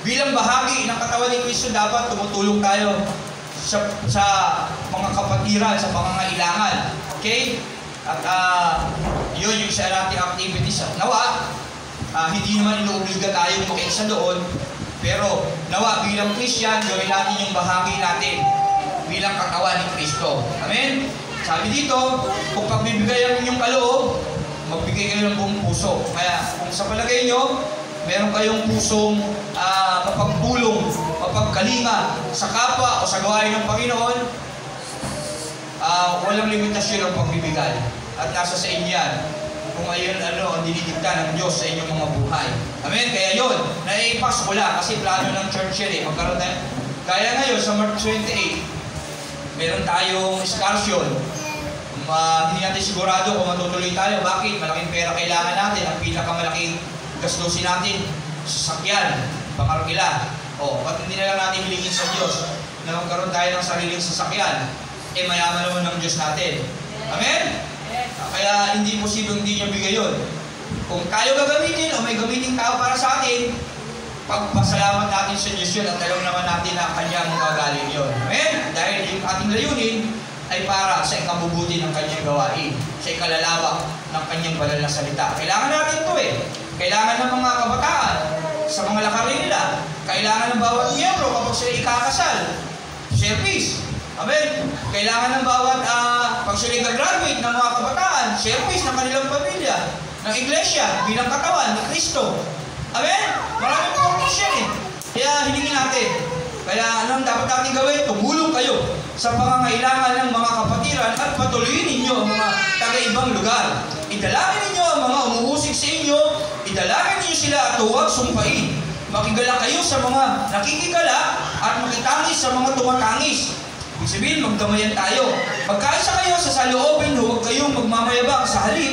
Bilang bahagi ng katawan ni Kristo, dapat tumutulong tayo sa mga kapatiran, sa pangangailangan. Okay? At yun yung isa nating activities. Nawa, hindi naman inuobliga tayong makiisa doon. Pero nawa, bilang Christian, gawin natin yung bahagi natin bilang katawan ni Kristo. Amen? Sabi dito, kung pagbibigayan ninyong kaloob, magbigay kayo ng buong puso. Kaya kung sa palagay nyo, meron kayong pusong mapagtulong, mapagkalinga sa kapwa o sa gawain ng Panginoon, walang limitasyon ang pagbibigay. At nasa sa inyo yan. Kung ayun ang dinidikta ng Diyos sa inyong mga buhay. Amen? Kaya yun, naipas ko lang kasi plano ng church yan magkaroon na. Kaya ngayon sa March 28, meron tayong excursion. Hindi natin sigurado kung matutuloy tayo. Bakit? Malaking pera kailangan natin. Ang pinakamalaking gastusin natin, sasakyan, pangarkila. Ba't hindi na lang natin hilingin sa Diyos na magkaroon tayo ng sariling sasakyan? Mayaman naman ng Diyos natin. Amen? Kaya hindi posibleng hindi niya bigay yun. Kung tayo gagamitin o may gamitin tao para sa atin, pagpasalamat natin sa Diyos yun at alam naman natin na Kanyang magagaling yun. Amen? Dahil yung ating layunin ay para sa ikabubuti ng Kanyang gawain, sa ikalalawak ng Kanyang banal na salita. Kailangan natin ito Kailangan ng mga kabataan sa mga lakarin nila. Kailangan ng bawat miyembro kapag sila ikakasal. Service. Amen? Kailangan ng bawat pag sila gagraduate ng mga kabataan, service ng kanilang pamilya, ng iglesia, bilang katawan ni Kristo. Amen? Maraming purpose yan Kaya hilingin natin. Kaya anong dapat natin gawin? Tumulong kayo sa pangangailangan ng mga kapatiran at patuloyin ninyo ang mga taga-ibang lugar. Idalangin ninyo ang mga umuusik sa inyo, idalangin ninyo sila at huwag sumpain. Makigala kayo sa mga nakikigala at makitangis sa mga tumatangis. Ibig sabihin, magdamayan tayo. Magkaisa kayo sa saloobin, huwag kayong magmamayabang sa halip.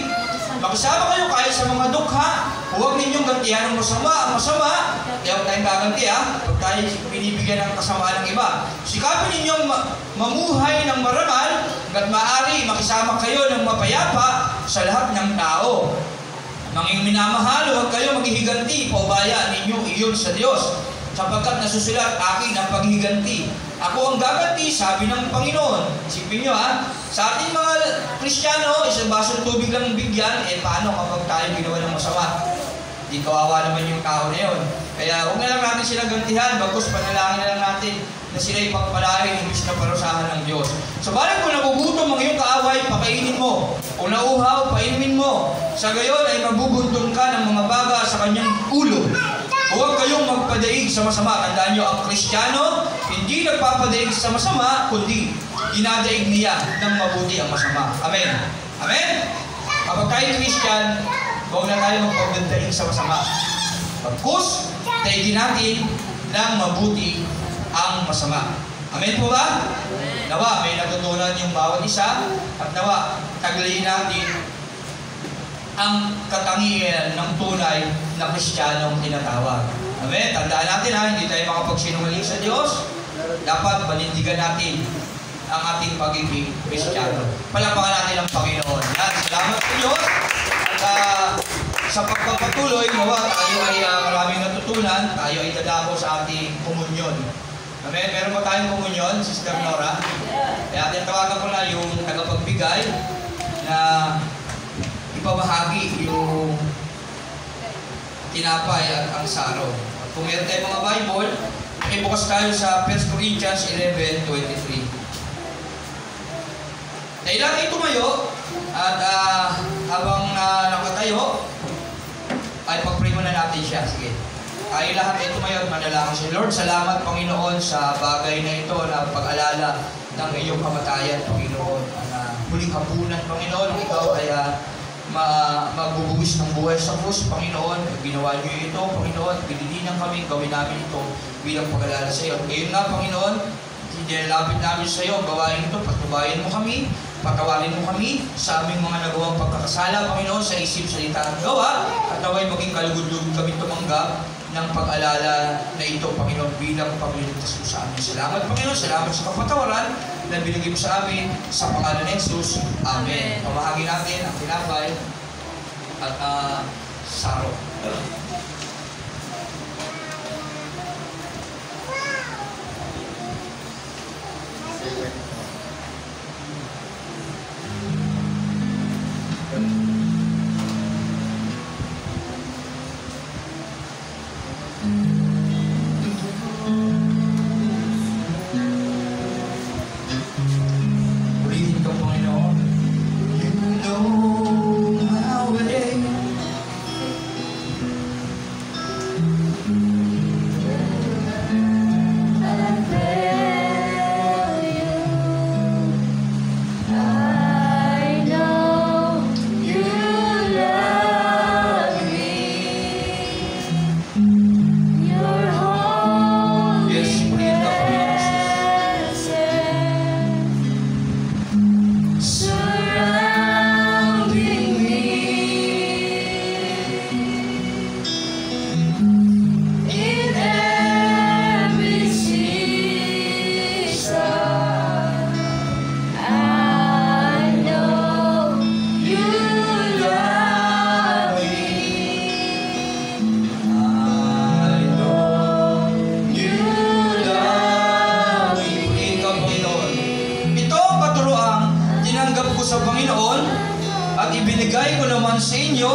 Makisama kayo kahit sa mga dukha, huwag ninyong gantihan ng masama. Ang masama, kaya huwag tayong gaganti Huwag tayo binibigyan ng kasamaan ng iba. Sikapin ninyong mamuhay ng marangal, hanggat maaari makisama kayo ng mapayapa sa lahat ng tao. Nanging minamahal, huwag kayo maghihiganti, paubaya ninyo iyon sa Diyos. Sapagkat nasusulat akin ang paghiganti. Ako ang gaganti, sabi ng Panginoon. Isipin nyo sa ating mga Kristiyano, isang basong tubig lang bigyan, paano kapag tayo ginawa ng masama? Di kawawa naman yung tao na yun. Kaya huwag na lang natin silang gantihan, bagkus panalangin na lang natin na sila'y pagpalain, imbis na parusahan ng Diyos. Sabalit kung nagugutom ang iyong kaaway, pakainin mo. Kung nauhaw, painumin mo. Sa gayon ay mabubuntun ka ng mga baga sa kanyang ulo. Huwag kayong magpadaig sa masama. Tandaan nyo, ang Kristiyano, hindi nagpapadaig sa masama, kundi dinadaig niya ng mabuti ang masama. Amen? Amen? Kapag tayo Christian, huwag na tayo magpapadaig sa masama. Pagkus, daigin natin ng mabuti ang masama. Amen po ba? Nawa, may natutunan yung bawat isa, at nawa, taglayin natin ang katangian ng tunay na Kristiyanong tinatawag. Amen? Tandaan natin hindi tayo makapagsinungaling sa Diyos. Dapat panindigan natin ang ating pagiging Kristiyano. Palapakan natin ang Panginoon. Yan, salamat sa Diyos. At sa pagpapatuloy, nawa tayo ay maraming natutunan, tayo ay dadako sa ating komunyon. Amen? Meron ba tayong komunyon, Sister Nora? Kaya atin tawagan ko na yung tagapagbigay na ipamahagi yung tinapay at ang saro. At kung meron tayong mga Bible, ibukas tayo sa 1 Corinthians 11:23. Kailangan tumayo at habang nakatayo, ay pag-pray muna natin siya. Sige. Tayo lahat ay tumayo at manalangin siya. Lord, salamat Panginoon sa bagay na ito na pag-alala ng iyong kamatayan, Panginoon. Huling hapunan, Panginoon, ikaw ay magbubuwis ng buhay sa krus, Panginoon. Ginawa niyo ito, Panginoon. Pinilinan kami, gawin namin ito bilang pag-alala sa iyo. At ngayon nga, Panginoon, dinalapit namin sa iyo, gawain ito, patubayan mo kami, patawarin mo kami sa aming mga nagawang pagkakasala, Panginoon, sa isip, salita at gawa, at naway maging kalugod-lugod kami tumanggap ng pag-alala na ito, Panginoon, bilang pagliligtas mo sa amin. Salamat, Panginoon, salamat sa kapatawaran na binigay mo sa amin sa pangalan ni Jesus. Amen. Pamahagi natin ang tinapay at saro. Sa Panginoon at ibinigay ko naman sa inyo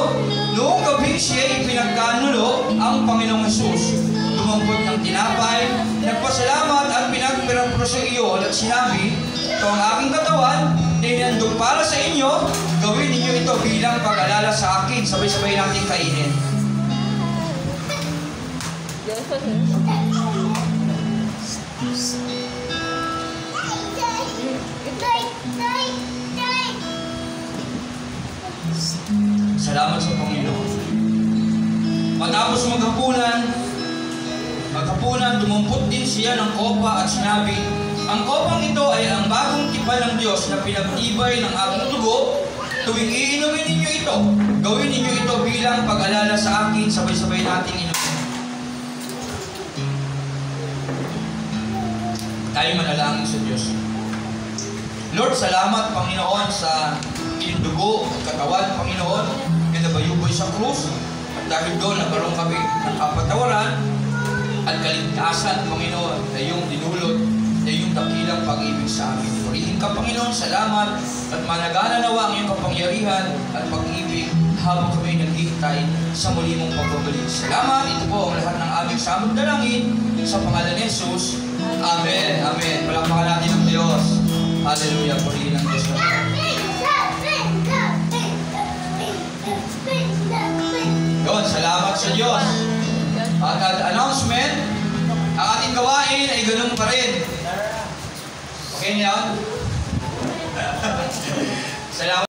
noong gabi siya ipinagkanulo ang Panginoong Jesus. Dumampot ng tinapay, nagpasalamat at pinagpirapro sa iyo at sinabi, ito ang aking katawan na inandog para sa inyo, gawin ninyo ito bilang pag-alala sa akin. Sabay-sabay natin kainin. Salamat sa Panginoon. Matapos maghapunan, dumumpot din siya ng kopa at sinabi, ang kopang ito ay ang bagong tipan ng Diyos na pinagtibay ng aking dugo. Tuwing iinumin ninyo ito, gawin ninyo ito bilang pag-alala sa akin. Sabay-sabay natin inumin. Tayo manalangin sa Diyos. Lord, salamat Panginoon sa iyong dugo at katawan, Panginoon, na nabayubay sa krus. At dahil doon, nagkaroon kami ng kapatawaran at kaligtasan, Panginoon, na iyong dinulot, na iyong dakilang pag-ibig sa amin. Purihin ka, Panginoon, salamat at managana nawa ang iyong kapangyarihan at pag-ibig habang kami naghihintay sa muli mong pagbabalik. Salamat, ito po ang lahat ng aming samang dalangin sa pangalan ni Jesus. Amen. Amen. Palakpakan natin ang Diyos. Hallelujah. Purihin ang Diyos. Yun, salamat sa Diyos. At announcement, ang ating gawain ay ganun pa rin. Okay niya? Salamat.